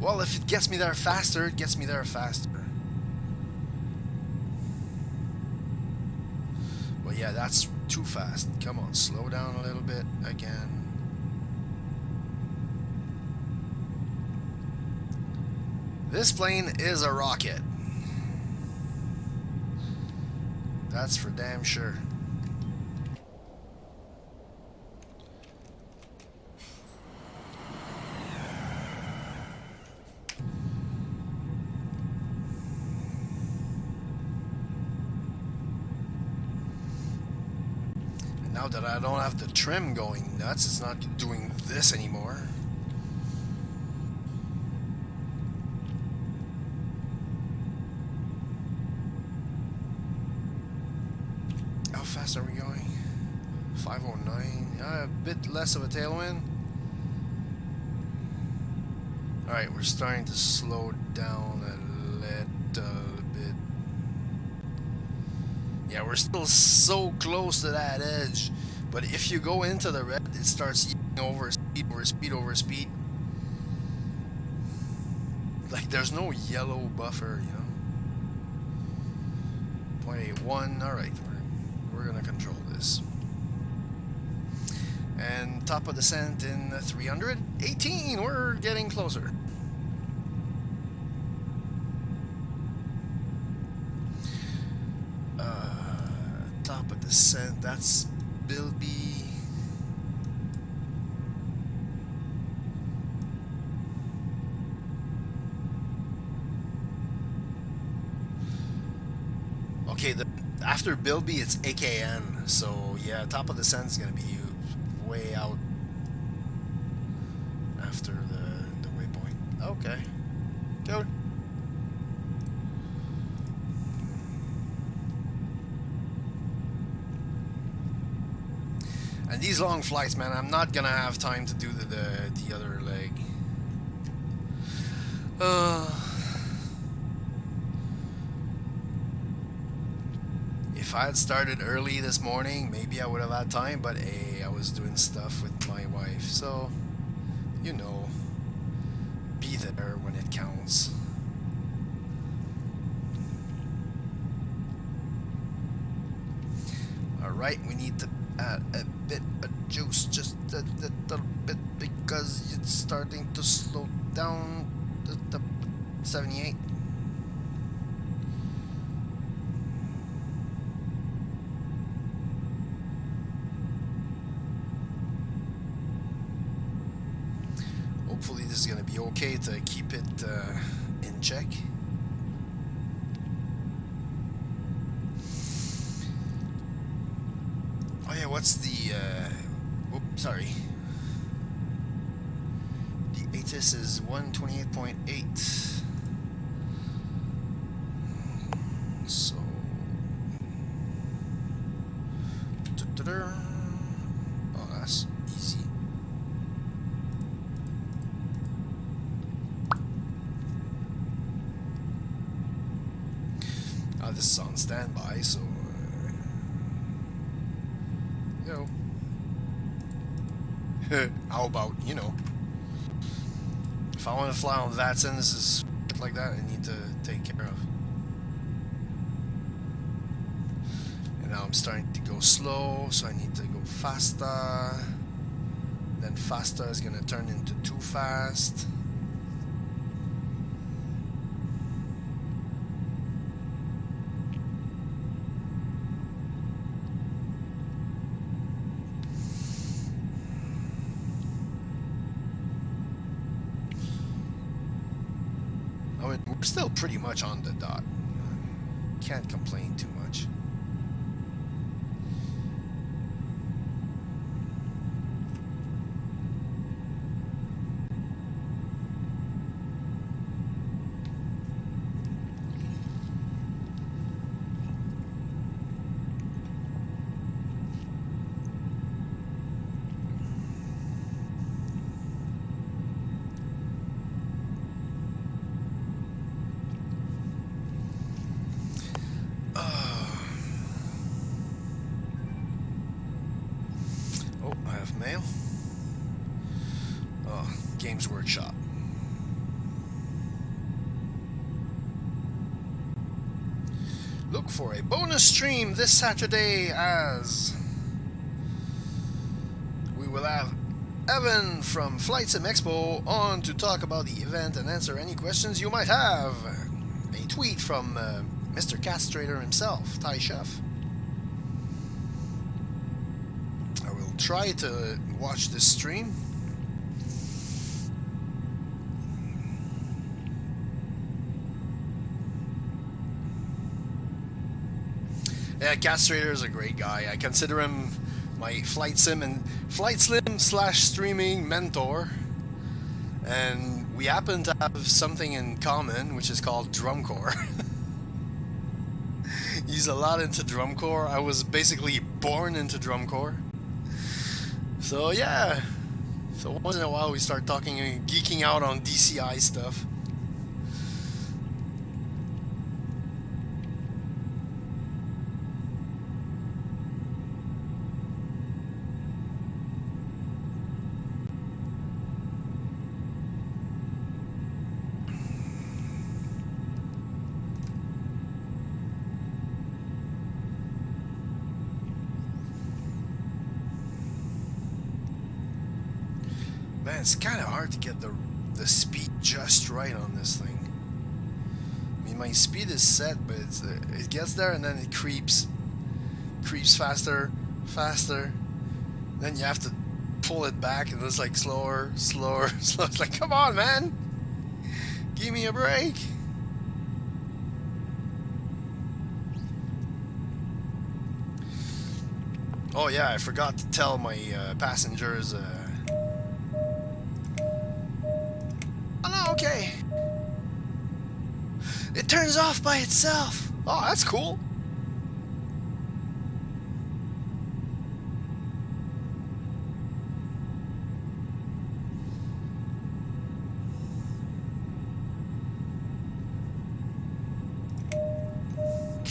Well, if it gets me there faster, it gets me there faster. But yeah, that's too fast. Come on, slow down a little bit again. This plane is a rocket. That's for damn sure. And now that I don't have the trim going nuts, it's not doing this anymore. How fast are we going? 509. A bit less of a tailwind. Alright, we're starting to slow down a little bit. Yeah, we're still so close to that edge. But if you go into the red, it starts eating over speed, over speed, over speed. Like there's no yellow buffer, you know. 0.81. Alright, we're gonna control this. And top of descent in 318. We're getting closer. Top of descent. That's Bilby. Okay, after Bilby, it's AKN. So yeah, top of descent is gonna be way out after the waypoint. Okay, go. And these long flights, man, I'm not gonna have time to do the other leg. If I had started early this morning, maybe I would have had time. But hey, I was doing stuff with my wife, so you know, be there when it counts. All right, we need to add a bit of juice, just a little bit, because it's starting to slow down. The 78. Hopefully this is going to be okay to keep it in check. Oh yeah, what's the oops, sorry. The ATIS is 128.8. So oh, that's easy. This is on standby, so you know. How about, you know, if I want to fly on Vatson, this is like that I need to take care of. And now I'm starting to go slow, so I need to go faster. Then faster is going to turn into too fast. I mean, we're still pretty much on the dot. Can't complain too much. Games Workshop. Look for a bonus stream this Saturday as we will have Evan from Flight Sim Expo on to talk about the event and answer any questions you might have. A tweet from Mr. Castrator himself, Ty Chef. I will try to watch this stream. Yeah, Castrator is a great guy. I consider him my flight sim slash streaming mentor. And we happen to have something in common, which is called drumcore. He's a lot into drumcore. I was basically born into drumcore. So yeah. So once in a while we start talking and geeking out on DCI stuff. Man, it's kind of hard to get the speed just right on this thing. I mean, my speed is set, but it gets there and then it creeps faster. Then you have to pull it back, and it's like slower. It's like, come on, man, give me a break. Oh yeah, I forgot to tell my passengers. Oh no, okay. It turns off by itself. Oh, that's cool.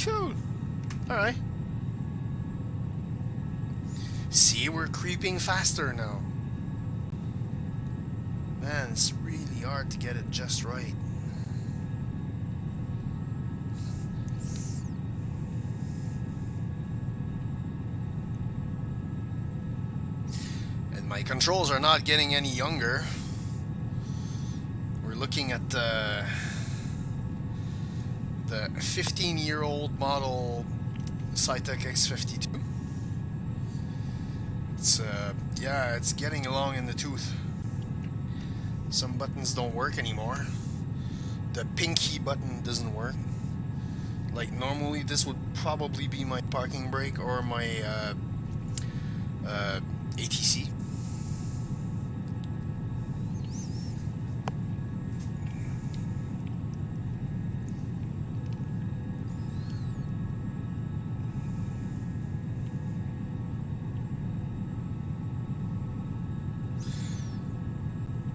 Cool. Alright. See, we're creeping faster now. Man, it's really hard to get it just right. And my controls are not getting any younger. We're looking at the 15-year-old model Cytec X52. It's yeah, it's getting along in the tooth. Some buttons don't work anymore. The pinky button doesn't work. Like normally this would probably be my parking brake or my ATC.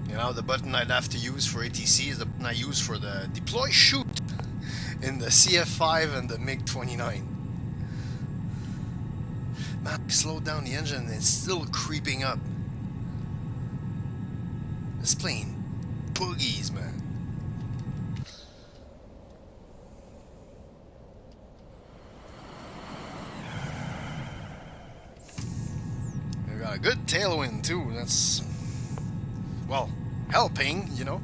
You know, the button I'd have to use for ATC is the button I use for the deploy shoot in the CF5 and the MiG-29. Man, I slowed down the engine and it's still creeping up. This plane boogies, man. We got a good tailwind too. That's, well, helping, you know.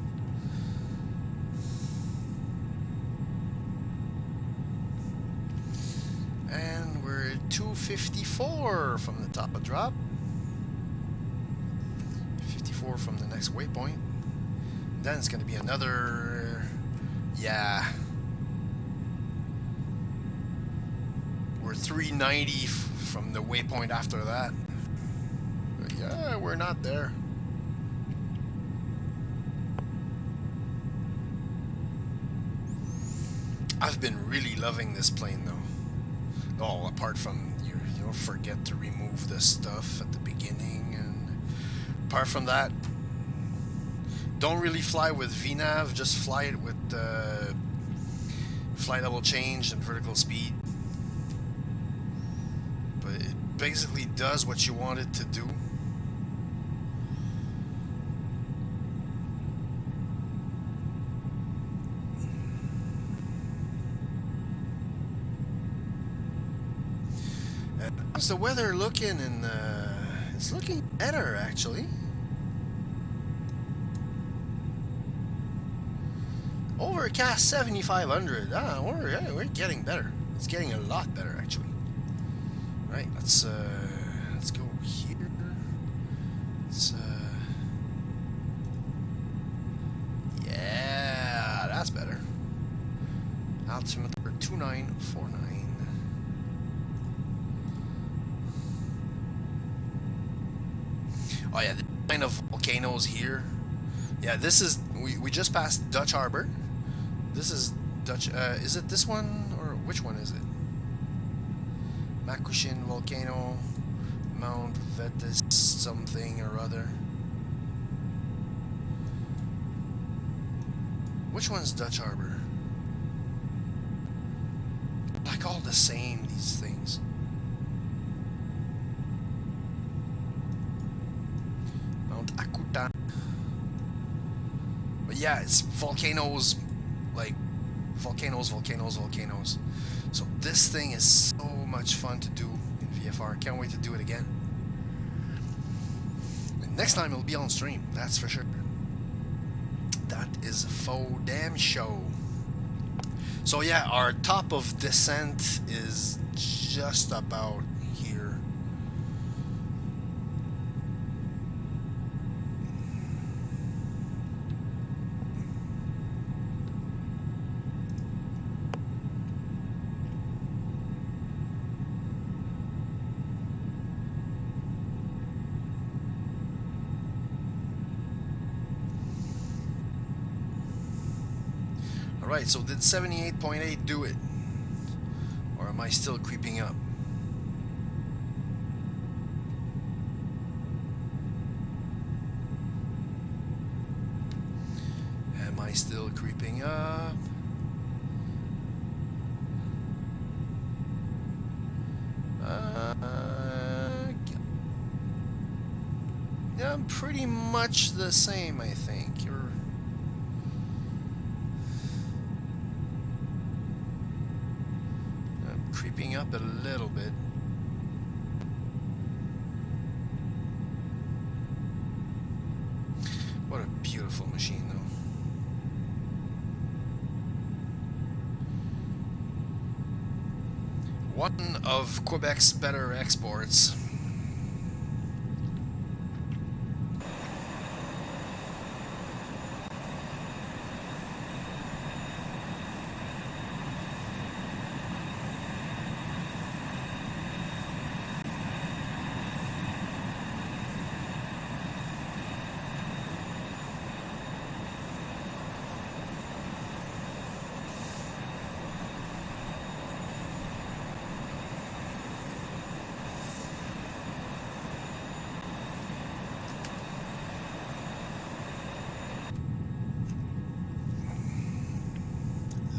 And we're at 254 from the top of drop. 54 from the next waypoint. Then it's going to be another, yeah. We're 390 from the waypoint after that. But yeah, we're not there. I've been really loving this plane though. Oh, apart from you don't forget to remove the stuff at the beginning, and apart from that, don't really fly with VNAV, just fly it with flight level change and vertical speed. But it basically does what you want it to do. How's the weather looking? It's looking better actually. Overcast 7,500. We're getting better. It's getting a lot better actually. Right, let's go here. Let's yeah, that's better. Altimeter 2949. Oh yeah, the line of volcanoes here. Yeah, this is we just passed Dutch Harbor. This is Dutch. Is it this one or which one is it? Makushin volcano, Mount Vetus something or other. Which one's Dutch Harbor? Like all the same, these things. Mount Akutan. But yeah, it's volcanoes, like volcanoes. So this thing is so much fun to do in VFR. Can't wait to do it again. And next time it'll be on stream, that's for sure. That is a faux damn show. So yeah, our top of descent is just about here. Alright, so did 78.8 do it? Or am I still creeping up? Am I still creeping up? Yeah, I'm pretty much the same, I think. I'm creeping up a little bit. What a beautiful machine, though. One of Quebec's better exports.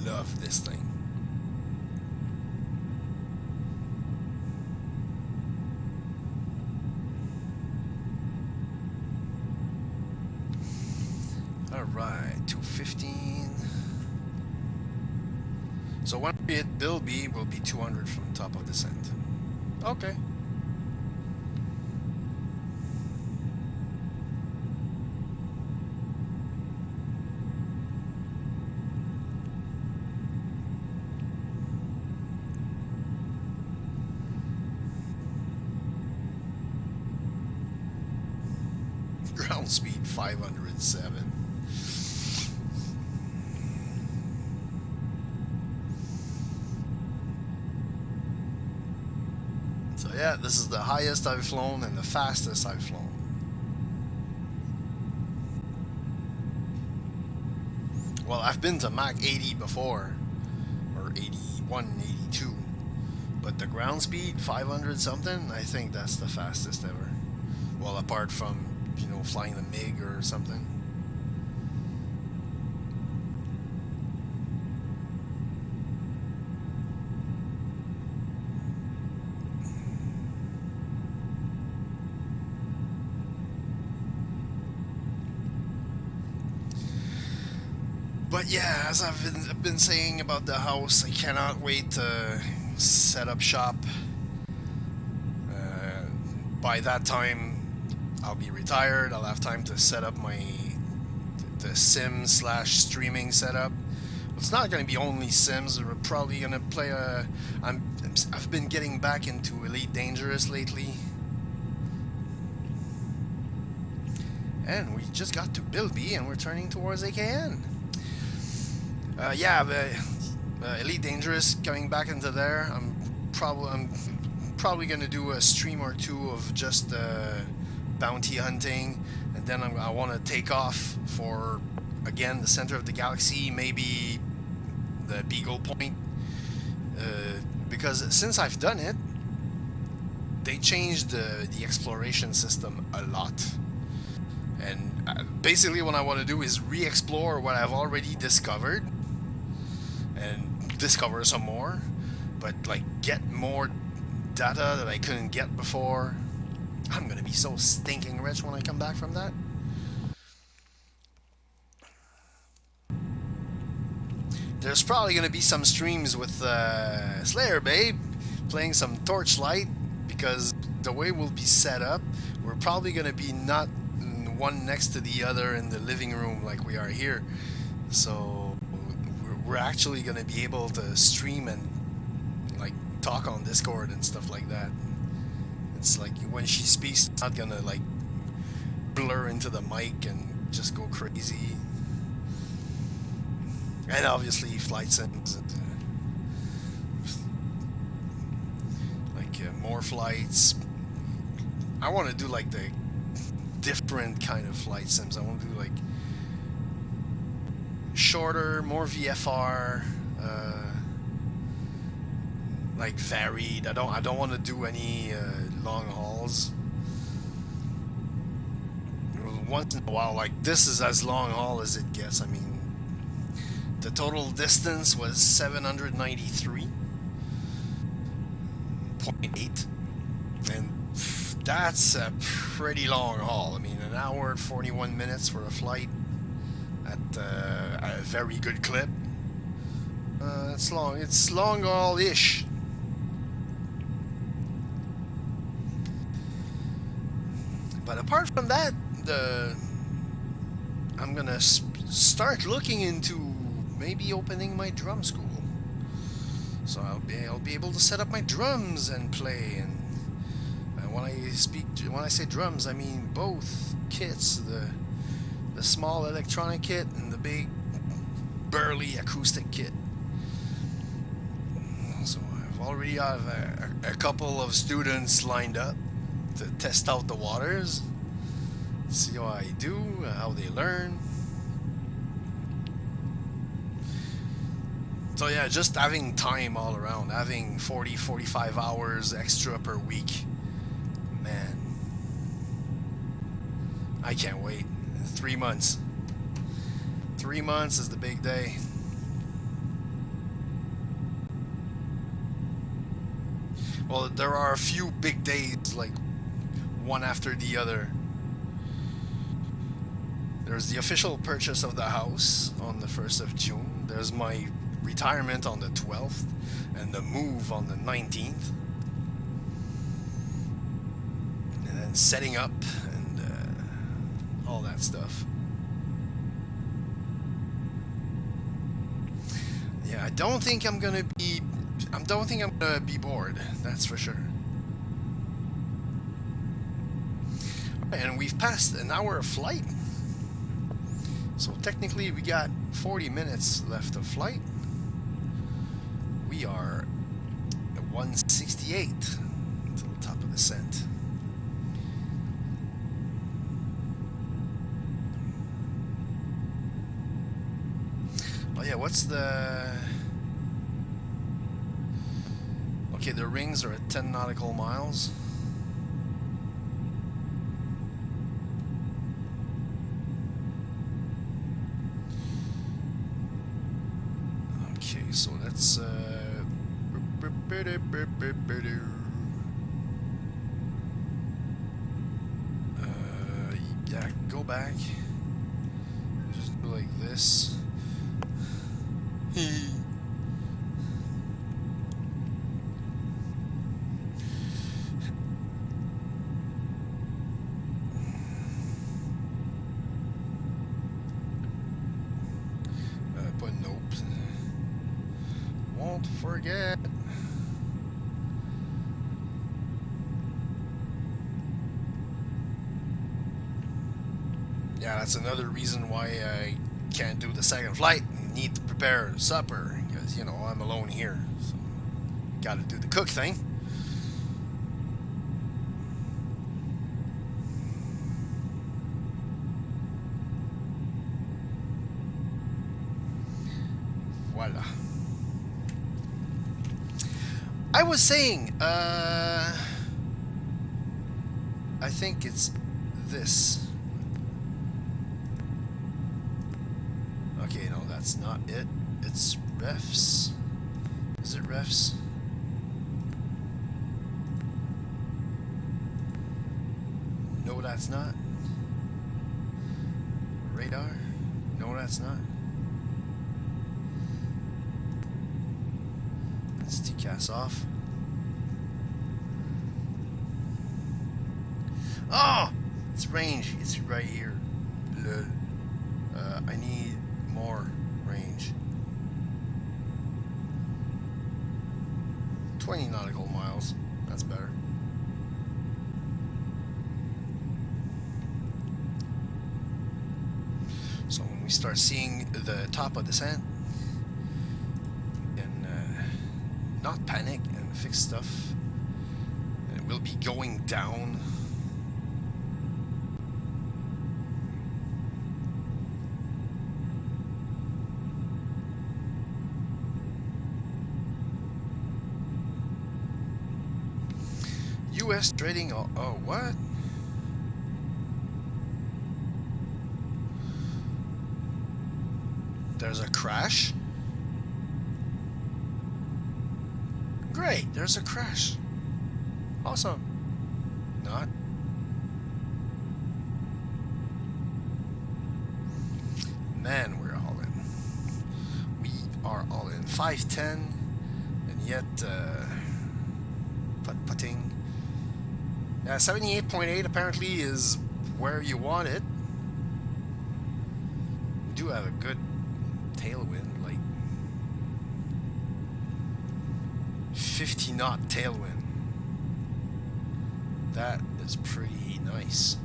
Love this thing. Alright, 215. So when we hit Bill B, will be 200 from top of descent. Okay. Ground speed 507. So yeah, this is the highest I've flown and the fastest I've flown. Well, I've been to Mach 80 before, or 81, 82, but the ground speed 500 something, I think that's the fastest ever. Well, apart from, you know, flying the MiG or something. But yeah, as I've been saying about the house, I cannot wait to set up shop by that time, I'll be retired. I'll have time to set up the sim slash streaming setup. It's not going to be only Sims. We're probably going to play a. I've been getting back into Elite Dangerous lately, and we just got to Bilby, and we're turning towards AKN. Yeah, Elite Dangerous coming back into there. I'm probably going to do a stream or two of just bounty hunting, and then I want to take off for again the center of the galaxy, maybe the Beagle Point, because since I've done it, they changed the exploration system a lot. And basically, what I want to do is re-explore what I've already discovered, and discover some more, but like get more data that I couldn't get before. I'm gonna be so stinking rich when I come back from that. There's probably gonna be some streams with Slayer Babe playing some Torchlight, because the way we'll be set up, we're probably gonna be not one next to the other in the living room like we are here. So we're actually gonna be able to stream and like talk on Discord and stuff like that. It's like when she speaks, it's not gonna like blur into the mic and just go crazy. And obviously flight sims, like more flights. I want to do like the different kind of flight sims. I want to do like shorter, more VFR, like varied. I don't want to do any long hauls. Once in a while, like this is as long haul as it gets. I mean, the total distance was 793.8, and that's a pretty long haul. I mean, an hour and 41 minutes for a flight at a very good clip. It's long. It's long haul-ish. But apart from that, I'm gonna start looking into maybe opening my drum school. So I'll be able to set up my drums and play. And when I say drums, I mean both kits, the small electronic kit and the big burly acoustic kit. So I've already have a couple of students lined up to test out the waters, see how I do, how they learn. So yeah, just having time all around, having 45 hours extra per week. Man, I can't wait. 3 months. 3 months is the big day. Well, there are a few big days, like one after the other. There's the official purchase of the house on the 1st of June. There's my retirement on the 12th, and the move on the 19th. And then setting up and all that stuff. Yeah, I don't think I'm gonna be bored, that's for sure. And we've passed an hour of flight. So technically we got 40 minutes left of flight. We are at 168 to the top of the descent. Oh yeah, what's the... Okay, the rings are at 10 nautical miles. Okay, so that's yeah, go back. Just do like this. won't forget. Yeah, that's another reason why I can't do the second flight. Need to prepare supper because you know I'm alone here. So got to do the cook thing. Voila. I was saying, I think it's this. Okay, no, that's not it. It's refs. Is it refs? No, that's not. Radar? No, that's not. Let's decast off. Oh! It's range. It's right here. Lol. I need more range. 20 nautical miles. That's better. So when we start seeing the top of descent, and not panic and fix stuff, and it will be going down. US trading, oh, what? There's a crash? Great, there's a crash. Awesome. Not. Man, we're all in. We are all in. 510, and yet, putting. 78.8 apparently is where you want it. We do have a good tailwind, like 50 knot tailwind. That is pretty nice.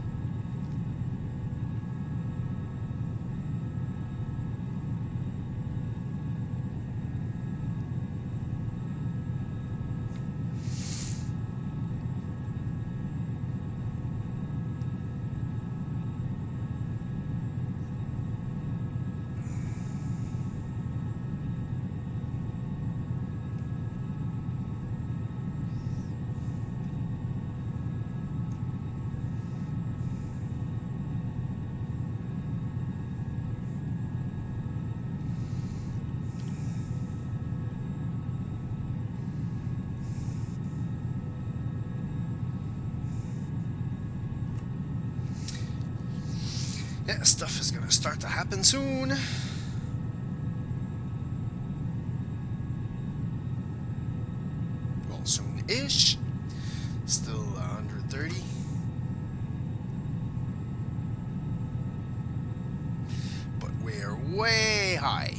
Yeah, stuff is gonna start to happen soon. Well, soon-ish. Still 130. But we're way high.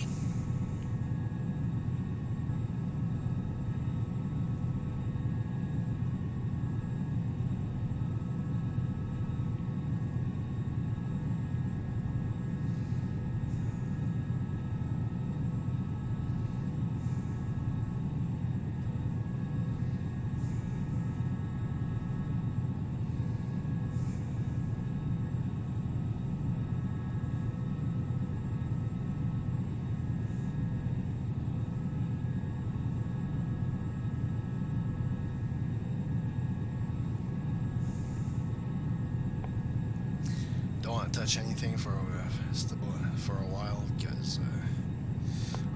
Don't want to touch anything for a while because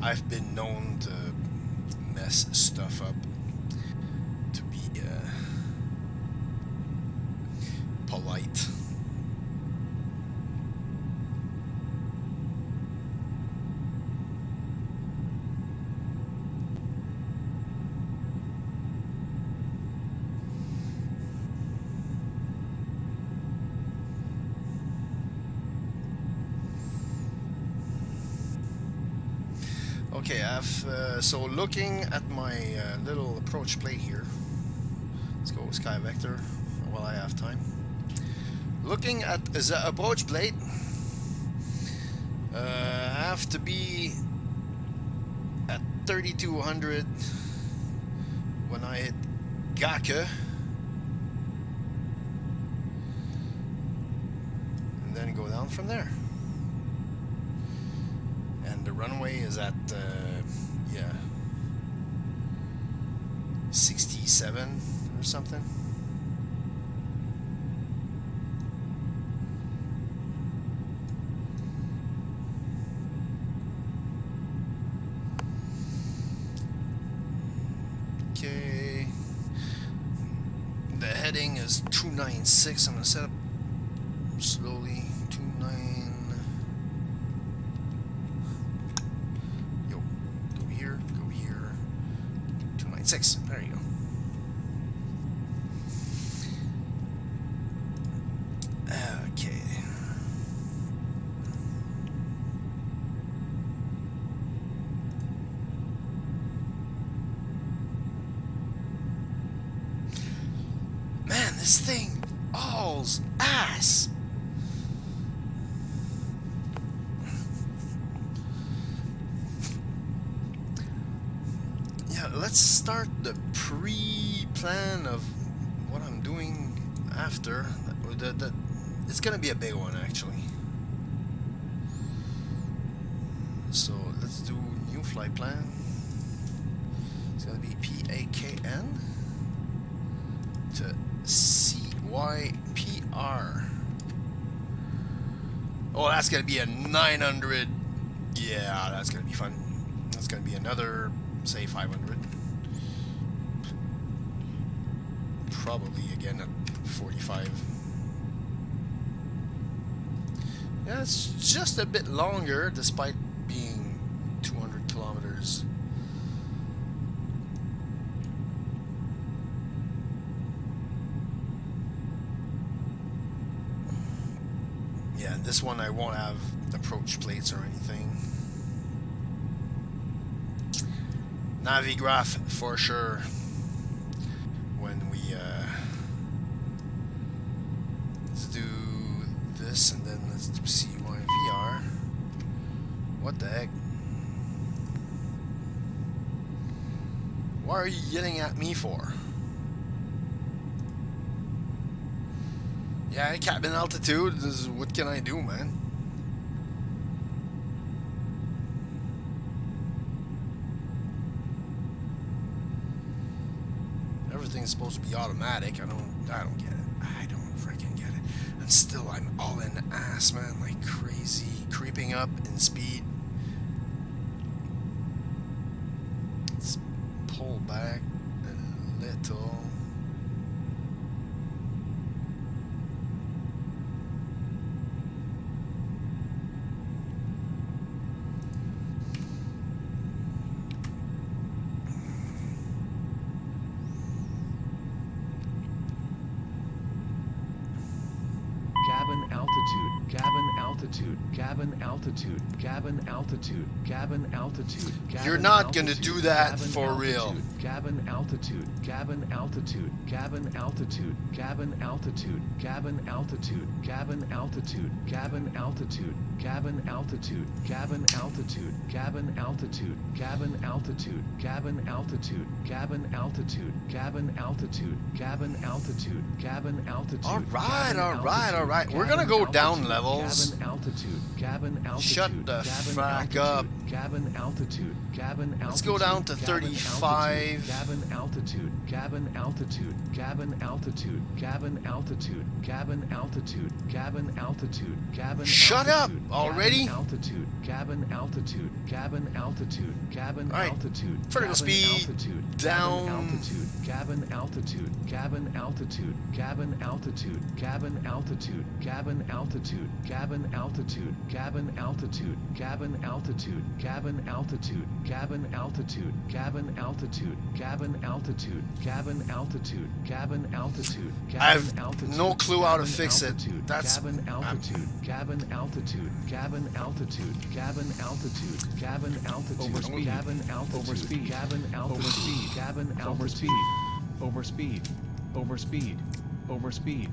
I've been known to mess stuff up, to be polite. Okay, so looking at my little approach plate here. Let's go with Sky Vector while I have time. Looking at the approach plate, I have to be at 3200 when I hit Gake, and then go down from there. And the runway is at yeah, 67 or something. Okay, the heading is 296. I'm gonna set up slowly. 29. Yo, go here, go here. 296. There you go. Okay. Man, this thing all's ass. Yeah, let's start the pre-plan of what I'm doing after. It's gonna be a big one, actually. So let's do new flight plan. It's gonna be PAKN to CYVR. Oh, that's gonna be a 900. Yeah, that's gonna be fun. That's gonna be another, say, 500. Probably again at 45. Yeah, it's just a bit longer despite being 200 kilometers. Yeah, this one I won't have approach plates or anything. Navigraph for sure when we let's do this and then let's do CYVR. What the heck? Why are you yelling at me for? Yeah, cabin altitude. What can I do, man? Everything's supposed to be automatic. I don't get it. I don't freaking get it. And still, I'm all in the ass, man, like crazy, creeping up in speed. Let's pull back a little. Cabin altitude, cabin altitude, cabin altitude, cabin altitude, cabin altitude, cabin You're not gonna altitude, do that cabin for real. altitude, cabin altitude, cabin altitude, cabin altitude, cabin altitude, cabin altitude, cabin altitude, cabin altitude, cabin altitude, cabin altitude, cabin altitude, cabin altitude, cabin altitude, cabin altitude, cabin altitude, cabin altitude, cabin altitude. All right. We're gonna go down levels. Cabin altitude, cabin altitude. Shut the fuck up. Cabin altitude, cabin altitude. Let's go down to 35. Cabin altitude, cabin altitude, cabin altitude, cabin altitude, cabin altitude, cabin altitude, cabin. Shut up already. Altitude, cabin altitude, cabin altitude, cabin altitude. Vertical speed down. Altitude, cabin altitude, cabin altitude, cabin altitude, cabin altitude, cabin altitude, cabin altitude, cabin altitude, cabin altitude, cabin altitude, cabin altitude, cabin altitude, cabin altitude, cabin altitude, cabin altitude, I cabin have altitude, no clue how to cabin fix it. altitude, That's cabin altitude, cabin altitude, cabin altitude, cabin altitude, cabin altitude, Overspeed. cabin altitude, Overspeed. cabin altitude, cabin altitude, overspeed, overspeed, overspeed,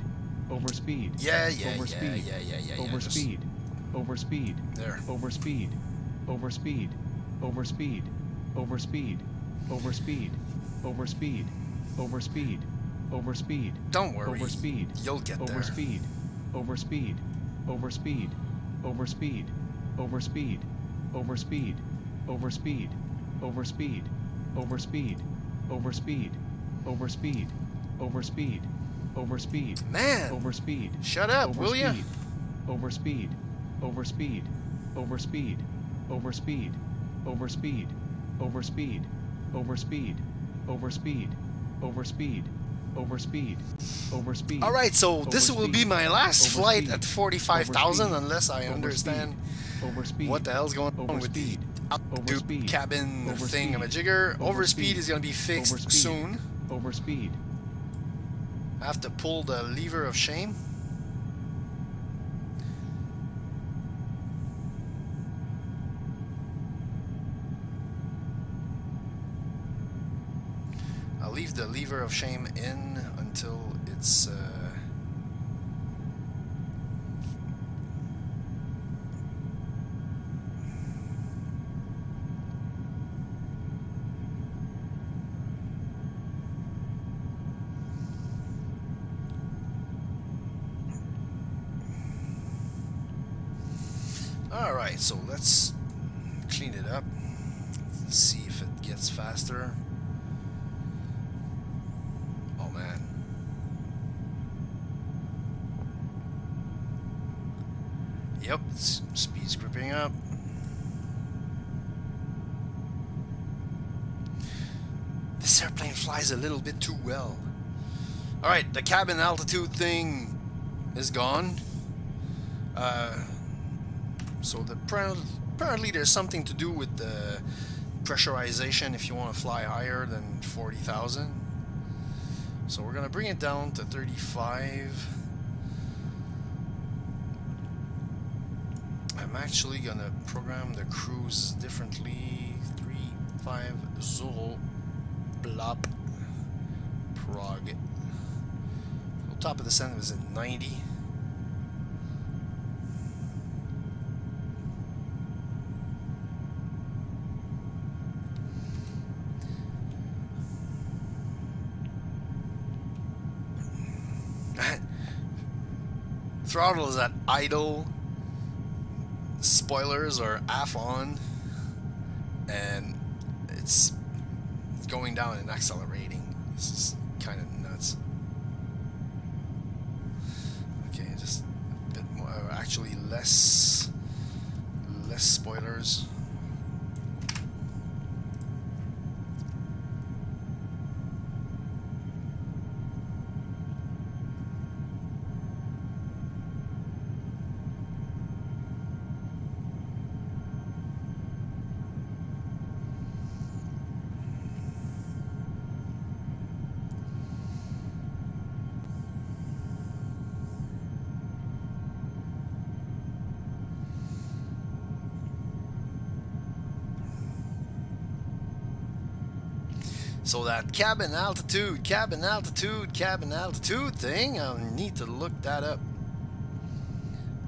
overspeed, yeah, yeah, overspeed, yeah, yeah, yeah, yeah. overspeed, overspeed, There. overspeed, overspeed, overspeed, overspeed, overspeed, overspeed, overspeed, overspeed, Don't worry. overspeed, You'll get there. overspeed, overspeed, overspeed, overspeed, overspeed, overspeed, overspeed, overspeed, overspeed, overspeed, overspeed, overspeed, overspeed, Man, overspeed, shut up, will ya? overspeed, overspeed, overspeed, overspeed, overspeed, overspeed, overspeed, overspeed, overspeed, overspeed, overspeed. All right, so this will be my last flight at 45,000 unless I understand what the hell's going on with the altitude cabin thingamajigger. Overspeed is going to be fixed soon. Overspeed. I have to pull the lever of shame. I'll leave the lever of shame in until it's Alright, so let's clean it up. Let's see if it gets faster. Oh man. Yep, speed's creeping up. This airplane flies a little bit too well. Alright, the cabin altitude thing is gone. So apparently there's something to do with the pressurization if you want to fly higher than 40,000. So we're gonna bring it down to 35. I'm actually gonna program the cruise differently. 350 blop prog. So top of the descent was at 90. Throttle is at idle, spoilers are half on, and it's going down and accelerating. This is kind of nuts. Okay, just a bit more, actually less spoilers. So that cabin altitude thing, I'll need to look that up.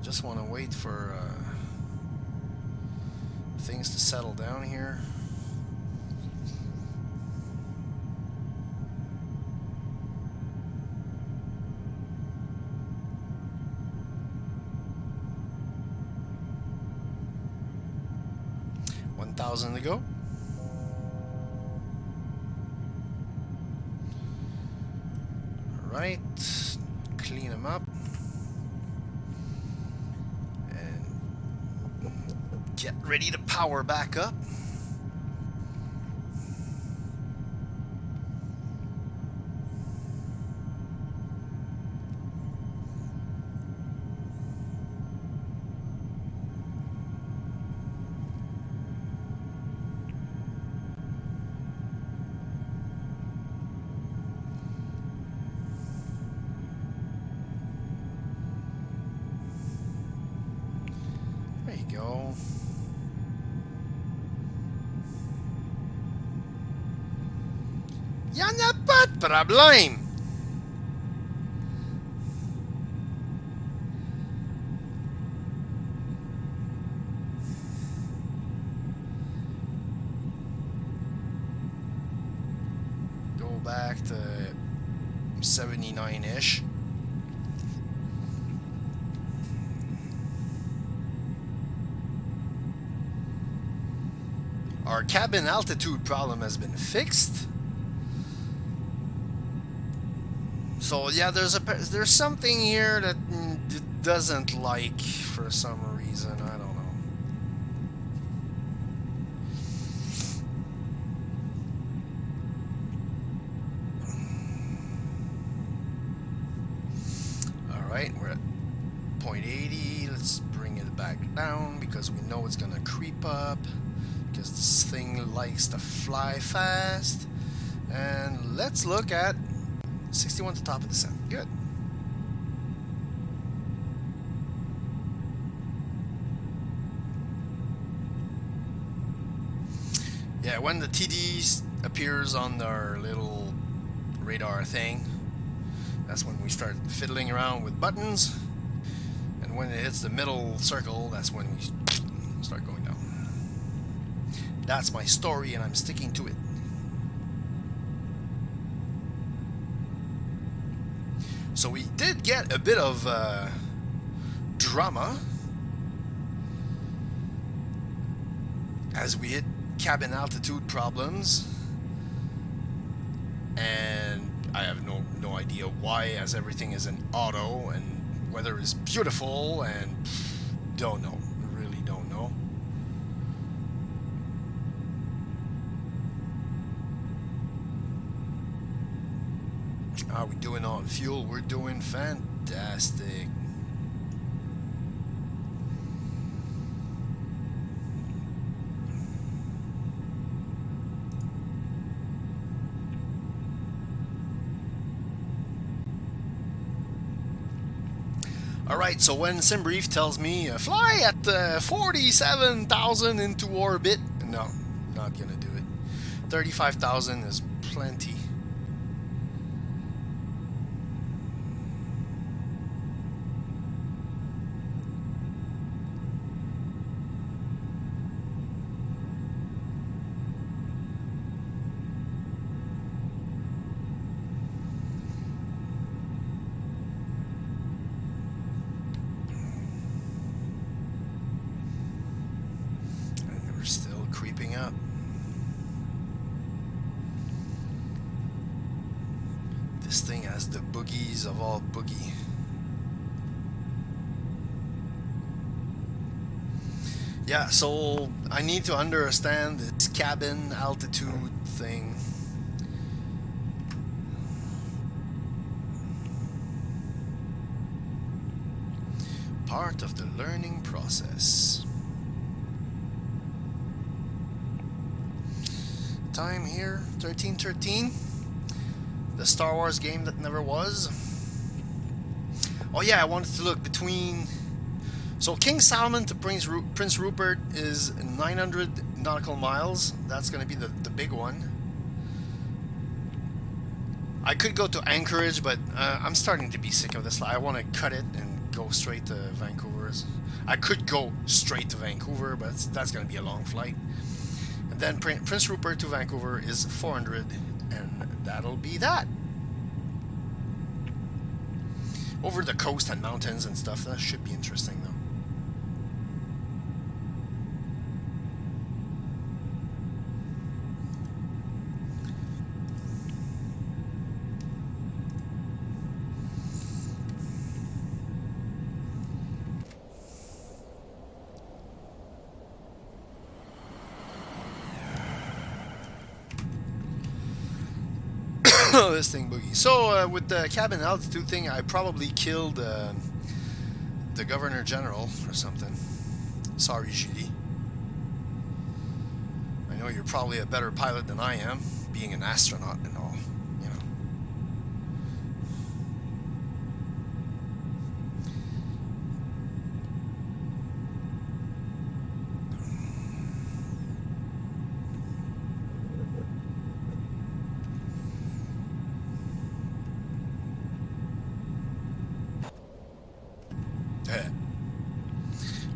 Just want to wait for things to settle down here. $1,000 to go. Right, clean them up and get ready to power back up. know. Y en a pas de problème. Go back to 79-ish. Our cabin altitude problem has been fixed. So yeah, there's something here that it doesn't like for some reason. I don't know. All right, we're at 0.80. Let's bring it back down because we know it's gonna creep up because this thing likes to fly fast. And let's look at 61 to top of descent. Good. Yeah, when the TD appears on our little radar thing, that's when we start fiddling around with buttons. And when it hits the middle circle, that's when we start going down. That's my story, and I'm sticking to it. So we did get a bit of drama as we hit cabin altitude problems, and I have no idea why, as everything is in auto and weather is beautiful, and don't know, really don't know. How are we doing on fuel? We're doing fantastic. Alright, so when SimBrief tells me fly at 47,000 into orbit, no, not gonna do it. 35,000 is plenty. Still creeping up. This thing has the boogies of all boogie. Yeah, so I need to understand this cabin altitude thing. Part of the learning process. Time here, 1313. The Star Wars game that never was. Oh yeah, I wanted to look between. So King Salmon to Prince Rupert is 900 nautical miles. That's going to be the big one. I could go to Anchorage, but I'm starting to be sick of this. I want to cut it and go straight to Vancouver. I could go straight to Vancouver, but that's going to be a long flight. And then Prince Rupert to Vancouver is 400, and that'll be that. Over the coast and mountains and stuff, that should be interesting though. This thing boogie. So with the cabin altitude thing, I probably killed the Governor General or something. Sorry, Julie. I know you're probably a better pilot than I am, being an astronaut and all, you know.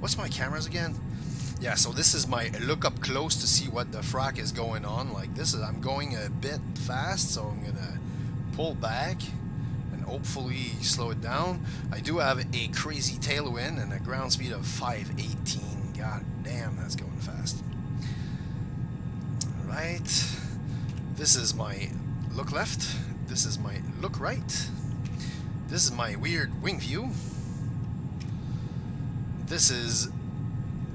what's my cameras again? Yeah, so this is my look up close to see what the frack is going on. Like this is, I'm going a bit fast, so I'm gonna pull back and hopefully slow it down. I do have a crazy tailwind and a ground speed of 518. God damn, that's going fast. Alright. This is my look left. This is my look right. This is my weird wing view. This is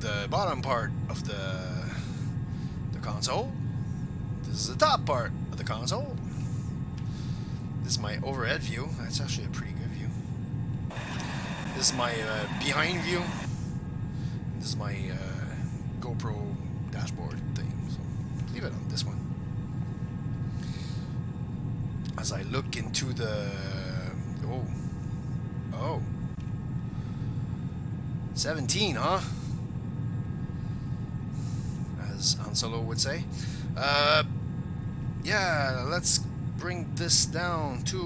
the bottom part of the console. This is the top part of the console. This is my overhead view. That's actually a pretty good view. This is my behind view. This is my GoPro dashboard thing. So leave it on this one. As I look into the oh 17, huh? As Han Solo would say. Yeah, let's bring this down to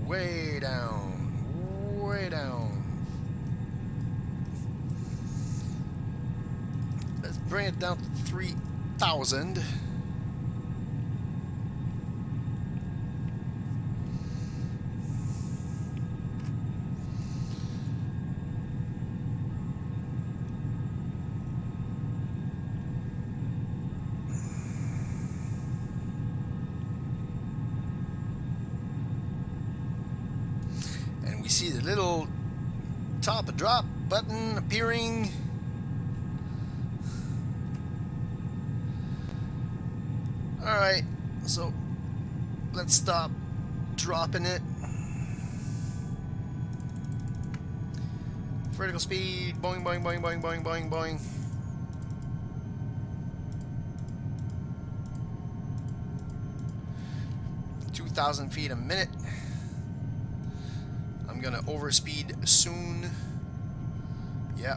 way down. Way down. Let's bring it down to 3,000. See the little top drop button appearing. Alright, so let's stop dropping it. Vertical speed, boing, boing, boing, boing, boing, boing, boing. $2,000 feet a minute. I'm gonna overspeed soon. Yeah,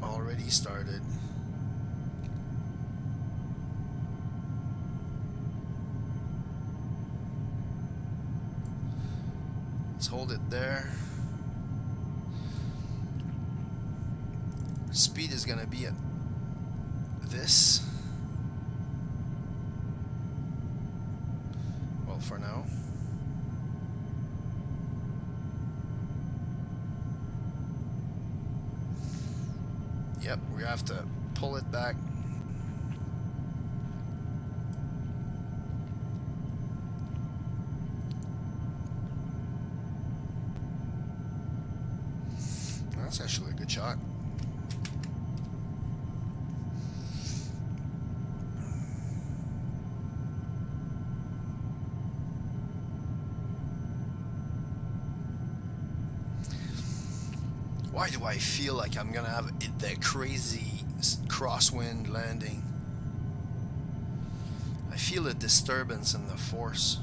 already started. Let's hold it there. Speed is gonna be at this. Well, for now. Yep, we have to pull it back. That's actually a good shot. Why do I feel like I'm gonna have the crazy crosswind landing? I feel a disturbance in the force.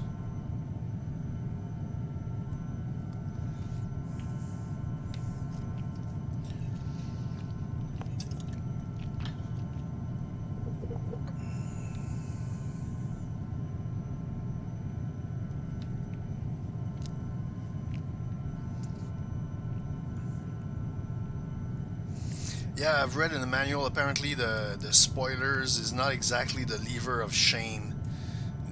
Yeah, I've read in the manual, apparently the spoilers is not exactly the lever of shame.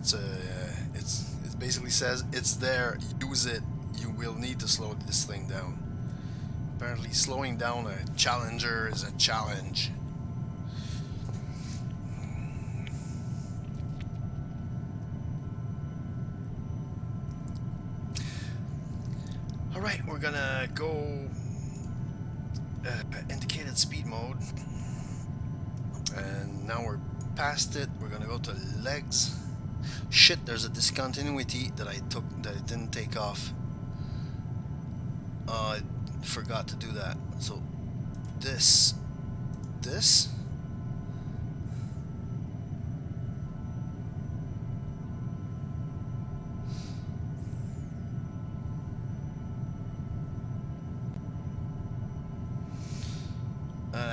It basically says it's there, use it, you will need to slow this thing down. Apparently slowing down a Challenger is a challenge. Alright, we're gonna go indicated speed mode, and now we're past it. We're gonna go to legs. Shit, there's a discontinuity that I didn't take off. I forgot to do that. So this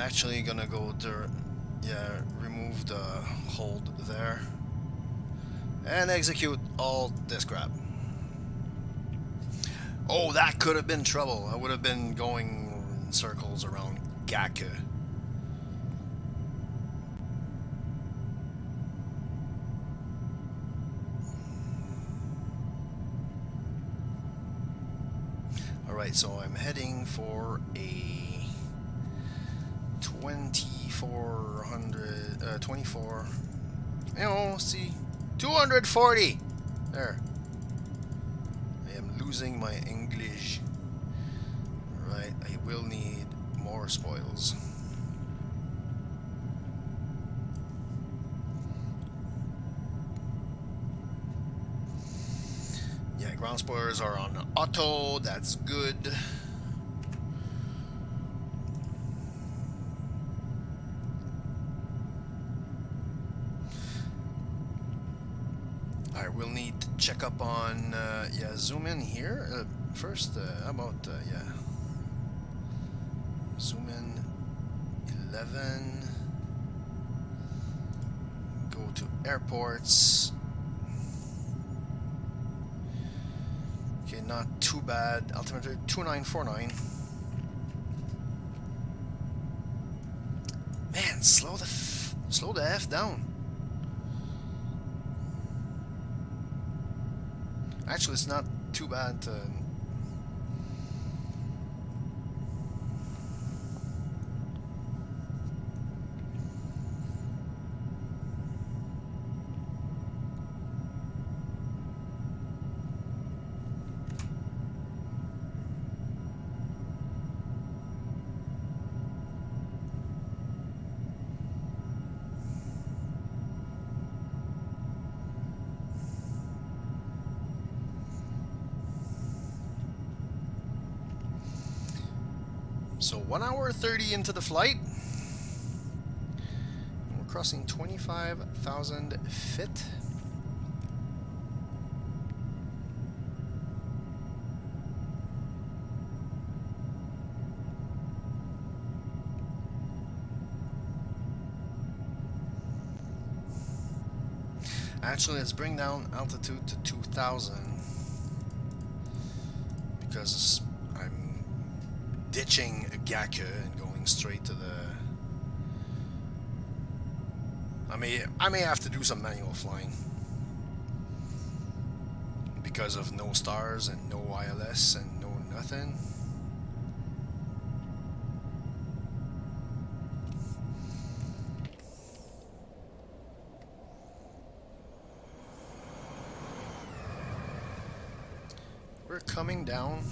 actually gonna go there. Yeah, remove the hold there and execute all this crap. Oh, that could have been trouble. I would have been going in circles around Gaka. Alright, so I'm heading for a 24, you know, see, 240. There. I am losing my English. Right, I will need more spoils. Yeah, ground spoilers are on auto. That's good. I will need to check up on, yeah, zoom in here. First, how about, yeah, zoom in 11. Go to airports. Okay, not too bad. Altimeter 2949. Man, slow the F down. Actually, it's not too bad to... So 1 hour 30 into the flight. And we're crossing 25,000 feet. Actually, let's bring down altitude to 2,000 because I'm ditching Gaka and going straight to the... I may have to do some manual flying because of no stars and no ILS and no nothing. We're coming down.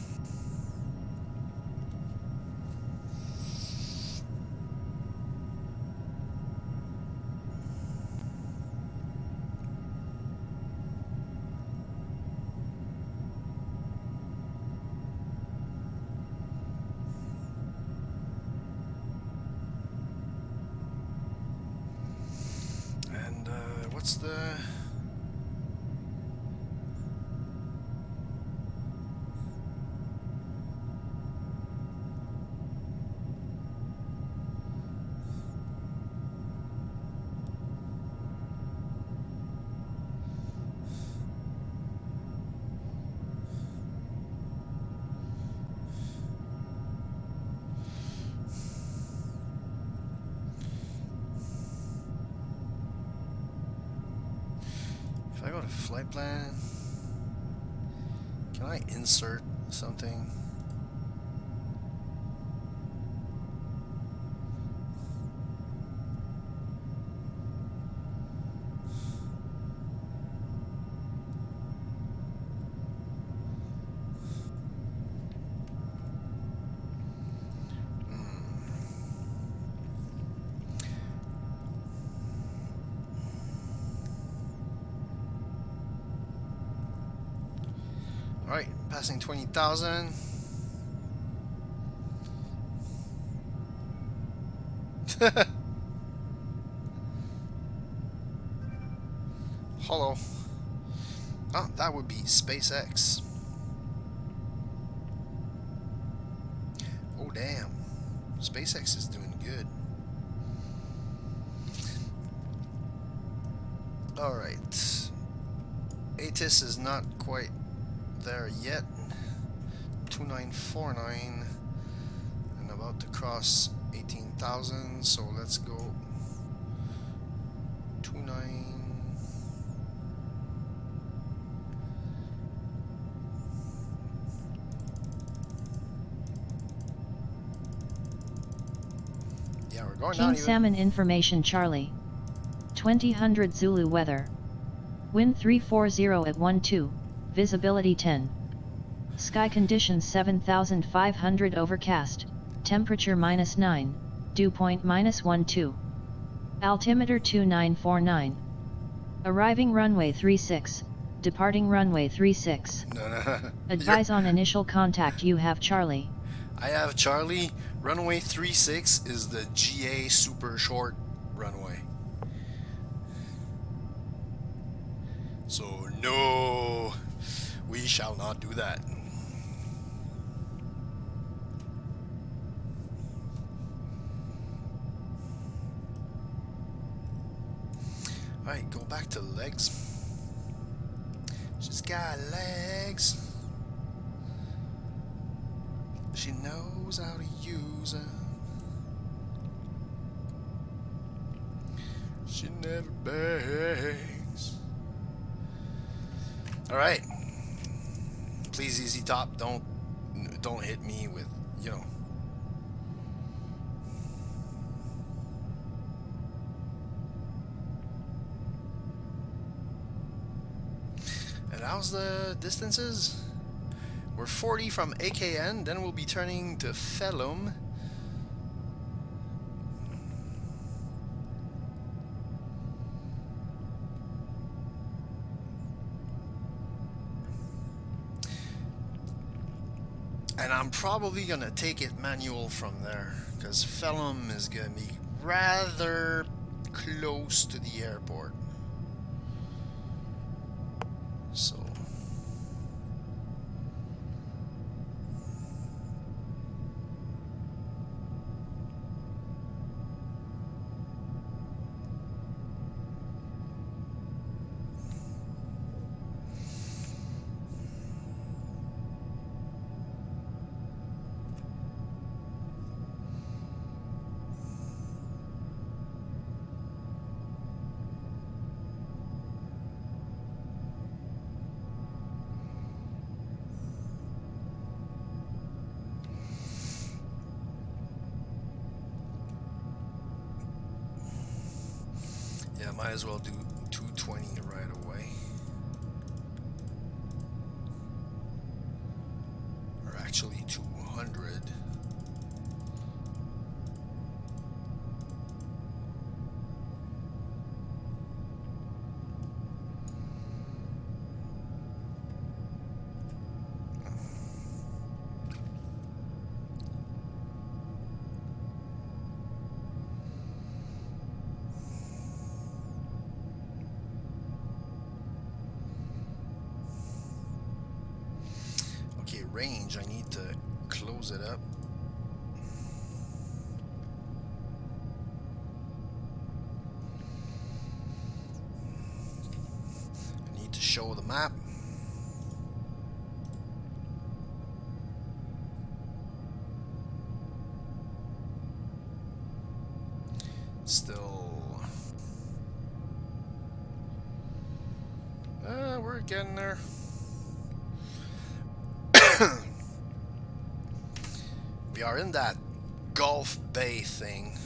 And what's the... If I go to flight plan, can I insert something? Alright, passing 20,000. Hello. Oh, that would be SpaceX. Oh, damn. SpaceX is doing good. Alright. ATIS is not quite there yet. 2949 and about to cross 18,000, so let's go 29. Yeah, we're going down King even. Salmon information Charlie. 2000 Zulu weather. Wind 340 at 12, visibility 10. Sky conditions 7500 overcast, temperature -9, dew point -12. Altimeter 2949. Arriving runway 36, departing runway 36. No, no, Advise on initial contact. You have Charlie. I have Charlie. Runway 36 is the GA super short runway. So no, we shall not do that. Alright, go back to legs. She's got legs. She knows how to use them. She never begs. Alright. Please, Easy Top, don't hit me with, you know. And how's the distances? We're 40 from AKN, then we'll be turning to Felum. And I'm probably gonna take it manual from there, because Felum is gonna be rather close to the airport. So yeah, might as well do 220 right away. Or actually 200. Okay, range, I need to close it up. I need to show the map. Still, we're getting there. We are in that Gulf Bay thing.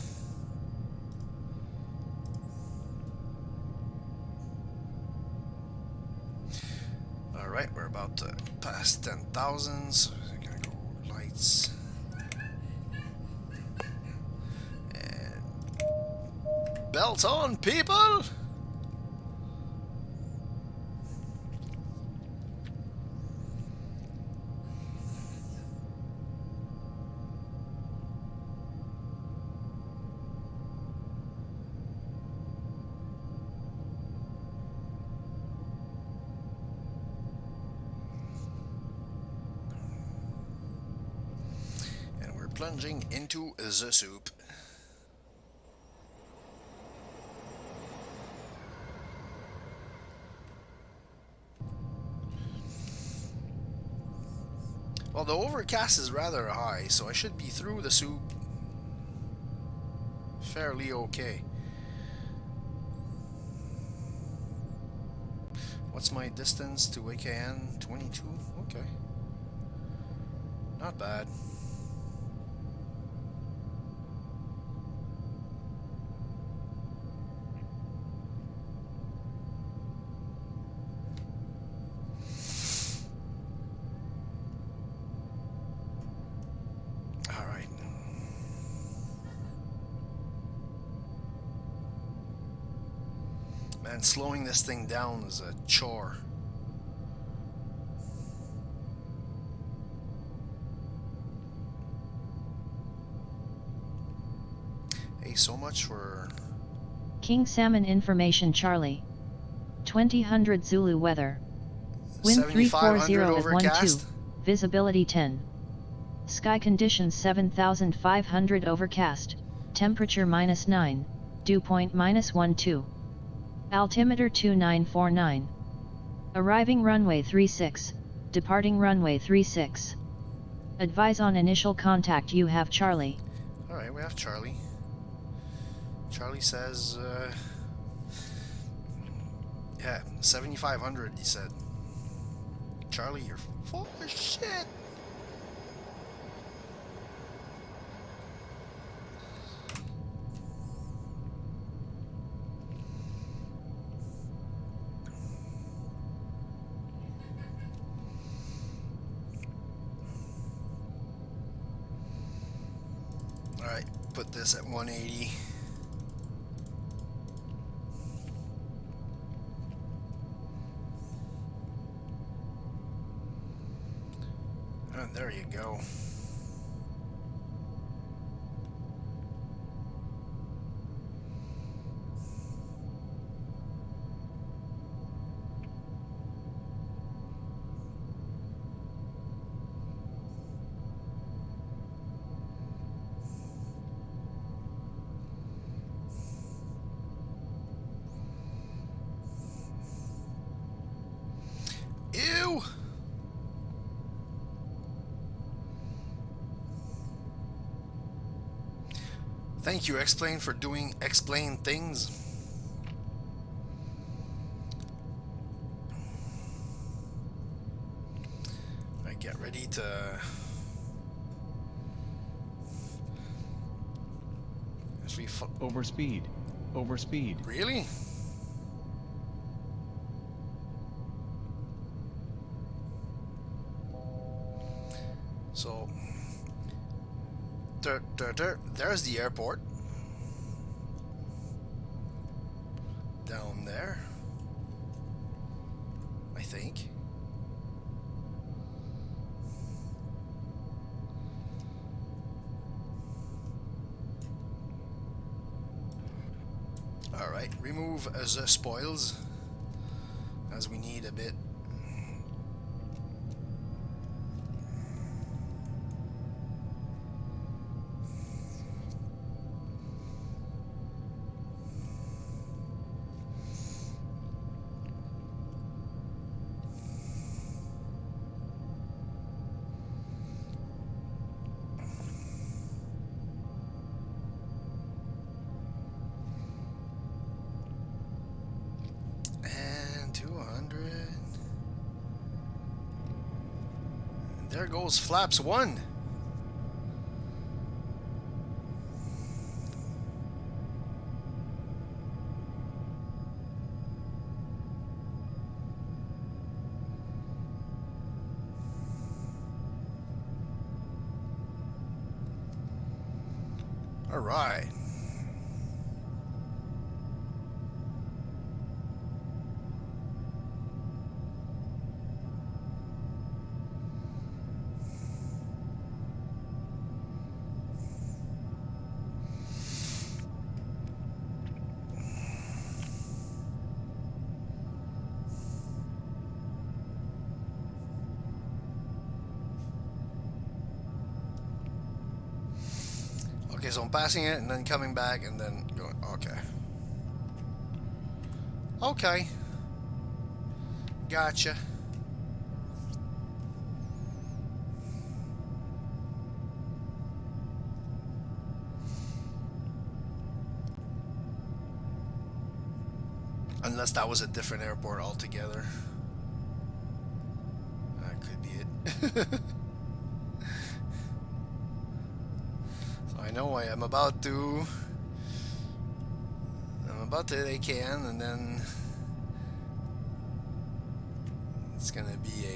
Alright, we're about to pass 10,000, so we're gonna go lights. And belts on, people! Plunging into the soup. Well, the overcast is rather high, so I should be through the soup fairly okay. What's my distance to AKN? 22? Okay. Not bad. Man, slowing this thing down is a chore. Hey, so much for... King Salmon Information Charlie. 2000 Zulu weather. Wind 340 at 12, overcast? visibility 10. Sky conditions 7500 overcast, temperature -9, dew point -12. Altimeter 2949. Arriving runway 36, departing runway 36. Advise on initial contact. You have Charlie. Alright, we have Charlie. Charlie says, yeah, 7500, he said. Charlie, you're full of shit. Alright, put this at 180. Oh, there you go. Ew! Thank you, Explain, for doing explain things. I get ready to actually Overspeed. Overspeed. really? So there's the airport down there, I think. Alright, remove the spoils, as we need a bit. And 200. There goes flaps 1. All right. Okay, so I'm passing it and then coming back and then going. Okay. Okay. Gotcha. Unless that was a different airport altogether. That could be it. So I know I am about to. I'm about to hit AKN and then it's gonna be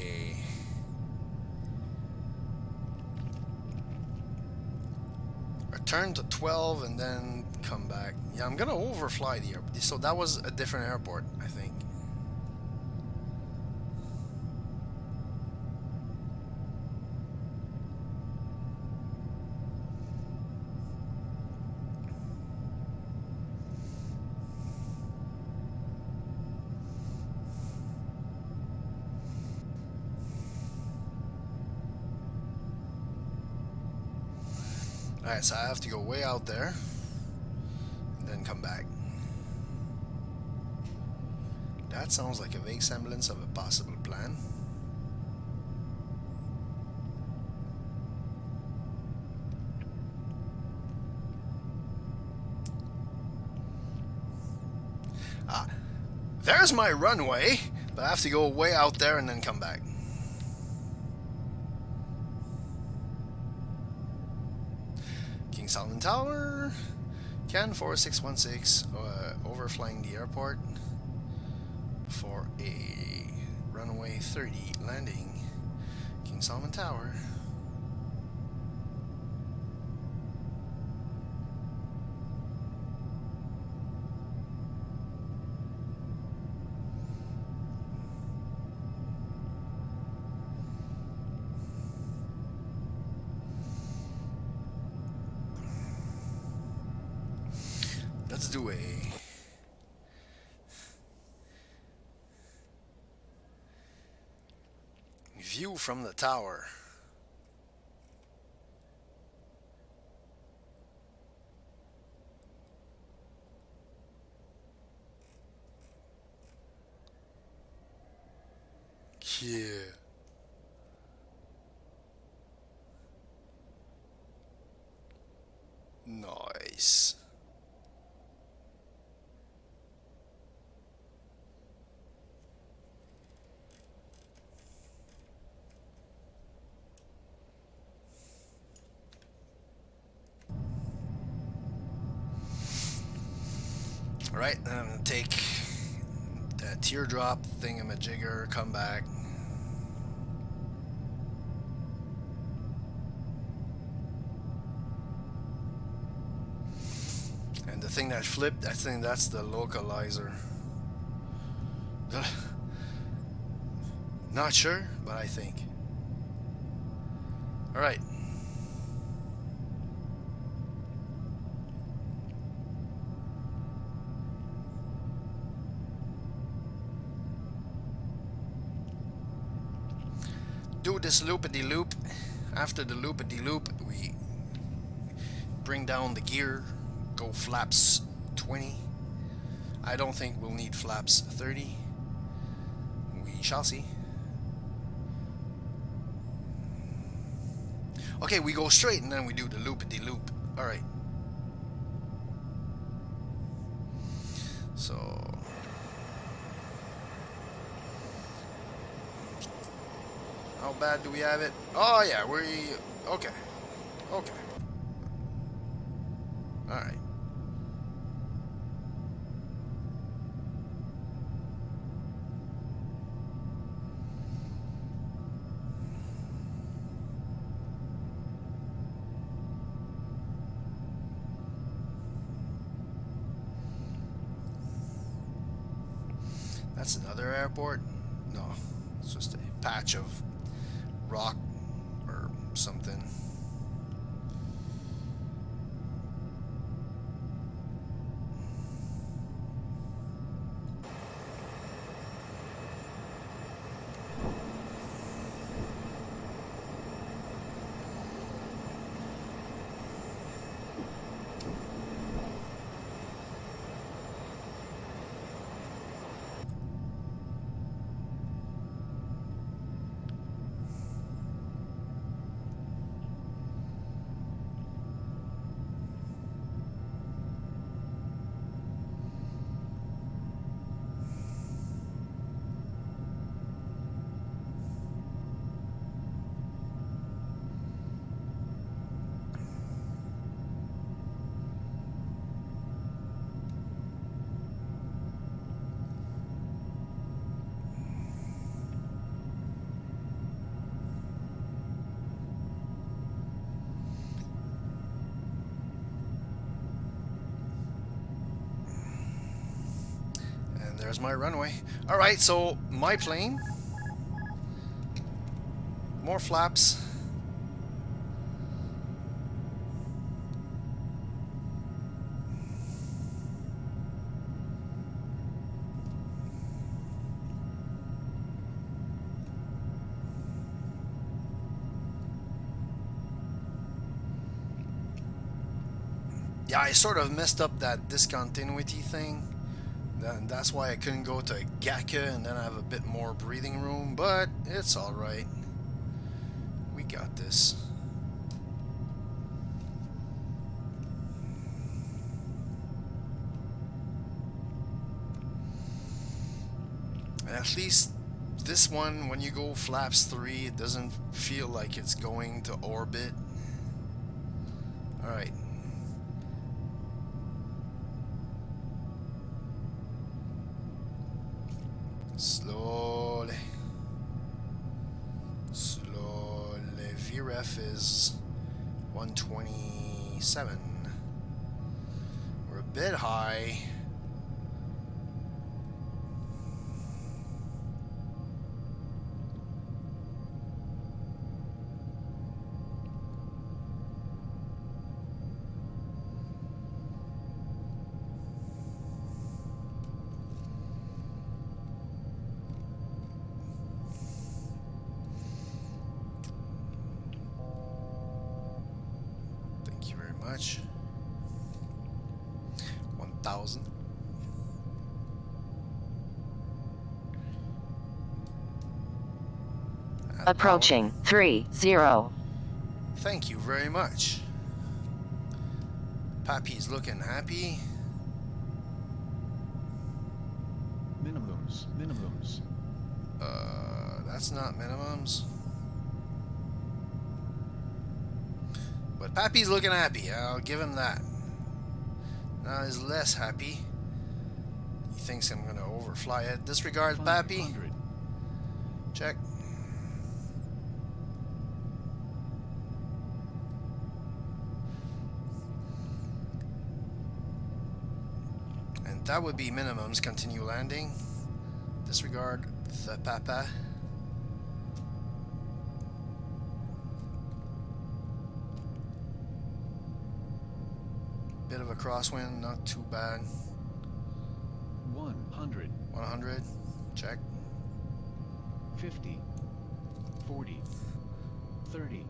a turn to 12 and then come back. Yeah, I'm gonna overfly the airport. So that was a different airport, I think. Alright, so I have to go way out there and then come back. That sounds like a vague semblance of a possible plan. Ah, there's my runway, but I have to go way out there and then come back. King Solomon Tower, CAN 4616, overflying the airport for a runway 30 landing. King Solomon Tower. Let's do a view from the tower. Yeah. Nice. Alright, then I'm gonna take that teardrop thingamajigger, come back. And the thing that flipped, I think that's the localizer. Not sure, but I think. Alright. Do this loop-a-de-loop. After the loop-a-de-loop, we bring down the gear, go flaps 20. I don't think we'll need flaps 30. We shall see. Okay, we go straight and then we do the loop-a-de-loop. Alright. So... how bad do we have it? Oh yeah, okay. Okay. Alright. That's another airport? No, it's just a patch of rock or something. there's my runway. Alright, so my plane. More flaps. Yeah, I sort of messed up that discontinuity thing. That's why I couldn't go to Gaka and then I have a bit more breathing room, but it's alright. We got this. And at least this one, when you go flaps 3, it doesn't feel like it's going to orbit. Alright. Slowly. Slowly. VREF is 127. We're a bit high. Much 1,000. Approaching 30. Thank you very much. Pappy's looking happy. Minimums. That's not minimums. But Pappy's looking happy. I'll give him that. Now he's less happy. He thinks I'm gonna overfly it. Disregard Pappy. Check. And that would be minimums. Continue landing. Disregard the Papa. Bit of a crosswind, not too bad. 100. 100. Check. 50. 40. 30.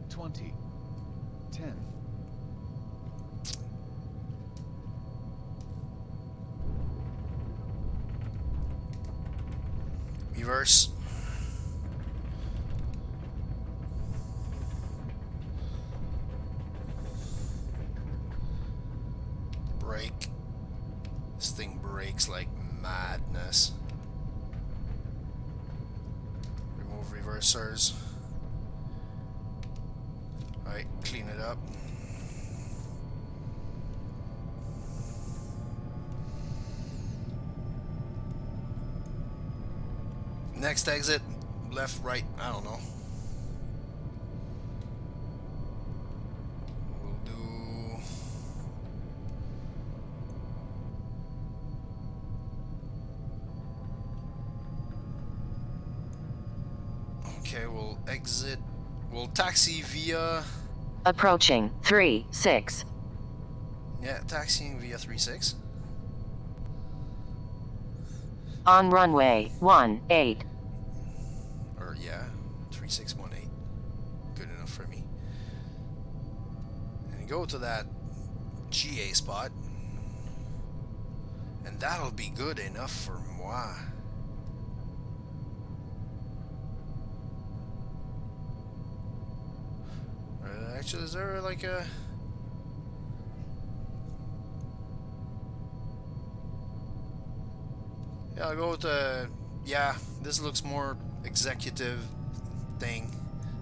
20. 10. Reverse. Brake. This thing brakes like madness. Remove reversers. Alright, clean it up. Next exit, left, right, I don't know. We'll do... Okay, we'll exit. We'll taxi via... Approaching 36. Yeah, taxiing via 36. On runway 18. Or yeah, 3618. Good enough for me. And go to that GA spot. And that'll be good enough for moi. Actually, is there like a... Yeah, I'll go with the... Yeah, this looks more executive thing.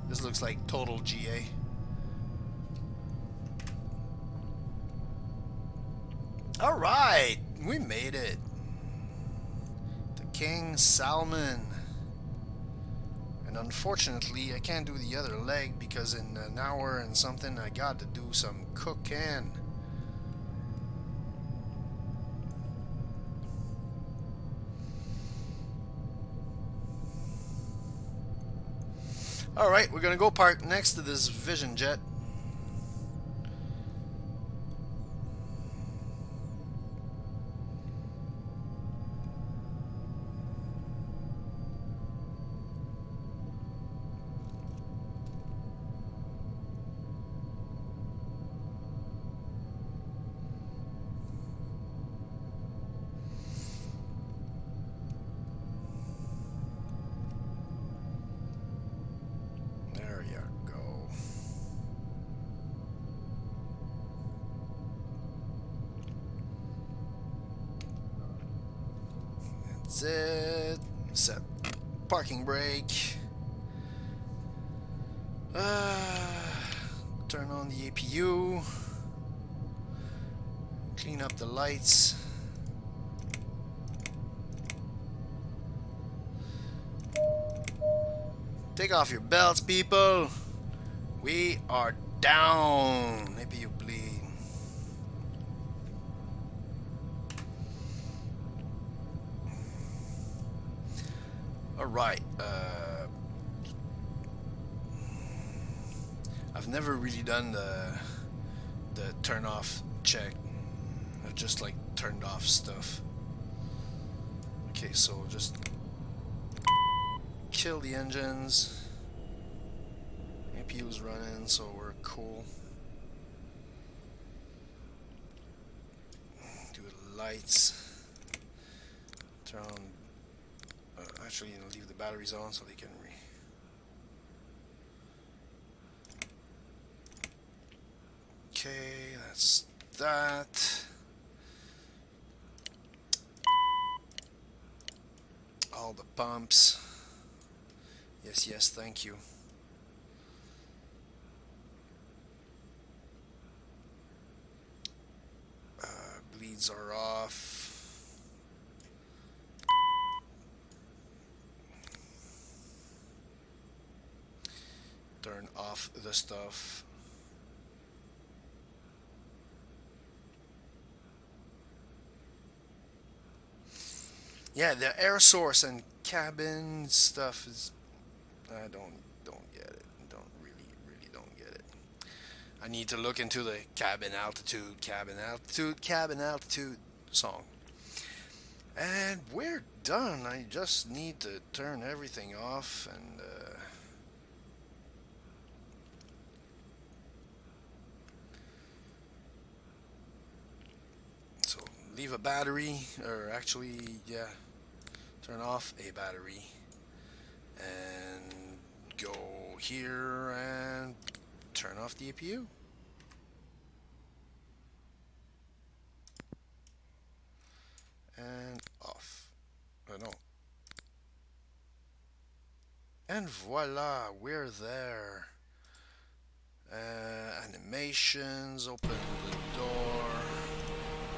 This looks like total GA. Alright, we made it. The King Salmon. And unfortunately, I can't do the other leg because in an hour and something I got to do some cooking. Alright, we're gonna go park next to this Vision Jet. There you go. That's it. Set parking brake. Turn on the APU. Clean up the lights. Take off your belts, people. We are down. Maybe you bleed. Alright. I've never really done the turn off check. I've just like turned off stuff. Okay, so just kill the engines. APU's running, so we're cool. Do the lights. Turn on. Actually, leave the batteries on so they can Okay, that's that. All the pumps. Yes, yes, thank you. Bleeds are off. Turn off the stuff. Yeah, the air source and cabin stuff is I don't get it. Really don't get it. I need to look into the cabin altitude song. And we're done. I just need to turn everything off and so leave a battery, or actually, yeah, turn off a battery and go here and turn off the APU. And off. No. And voila, we're there. Animations, open the door,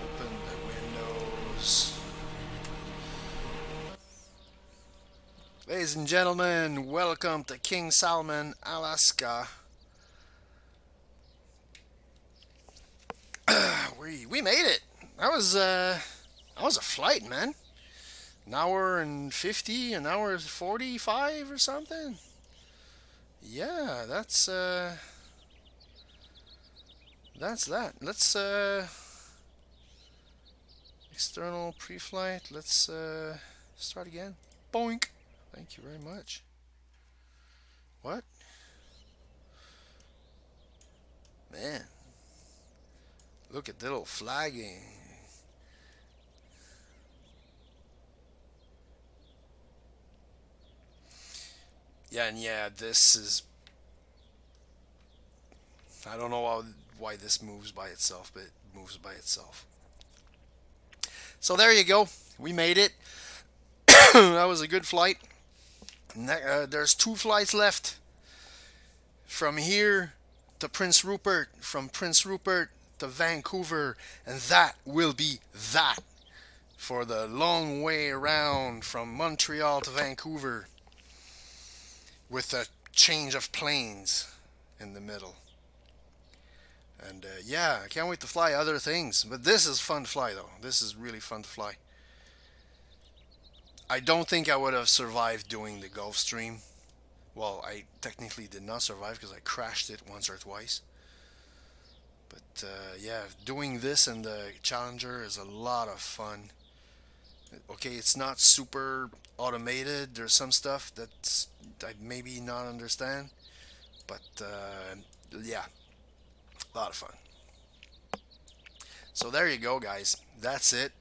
open the windows. Ladies and gentlemen, welcome to King Salmon, Alaska. We made it. That was a flight, man. An hour and 50, an hour 45 or something. Yeah, that's that. Let's external pre-flight. Let's start again. Boink. Thank you very much. What? Man. Look at the little flagging. Yeah, and yeah, this is... I don't know why this moves by itself, but it moves by itself. So there you go. We made it. That was a good flight. There's 2 flights left. From here to Prince Rupert, from Prince Rupert to Vancouver, and that will be that for the long way around from Montreal to Vancouver, with a change of planes in the middle. And yeah, I can't wait to fly other things. But this is fun to fly, though. This is really fun to fly. I don't think I would have survived doing the Gulfstream Well, I technically did not survive because I crashed it once or twice. But yeah, doing this in the Challenger is a lot of fun. Okay, it's not super automated. There's some stuff that's I maybe not understand, but yeah, a lot of fun. So there you go, guys. That's it.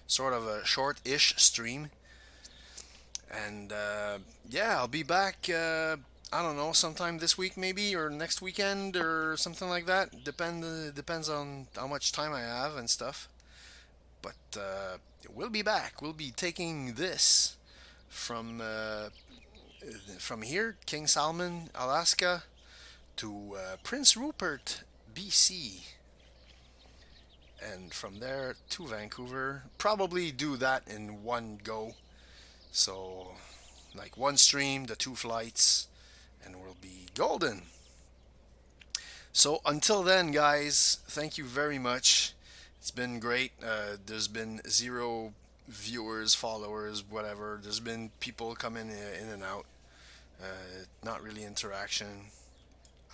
Sort of a short-ish stream, and yeah, I'll be back. I don't know, sometime this week maybe, or next weekend, or something like that. Depends on how much time I have and stuff. But we'll be back. We'll be taking this from here, King Salmon, Alaska, to Prince Rupert, BC, and from there to Vancouver. Probably do that in one go. So, like one stream, the two flights, and we'll be golden. So, until then, guys, thank you very much. It's been great. There's been zero viewers, followers, whatever. There's been people coming in and out. Not really interaction.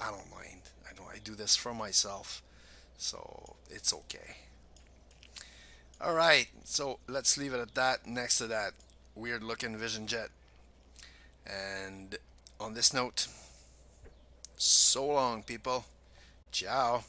I don't mind. I do this for myself, so it's okay. All right, so let's leave it at that. Next to that, weird looking Vision Jet. And on this note, so long, people. Ciao.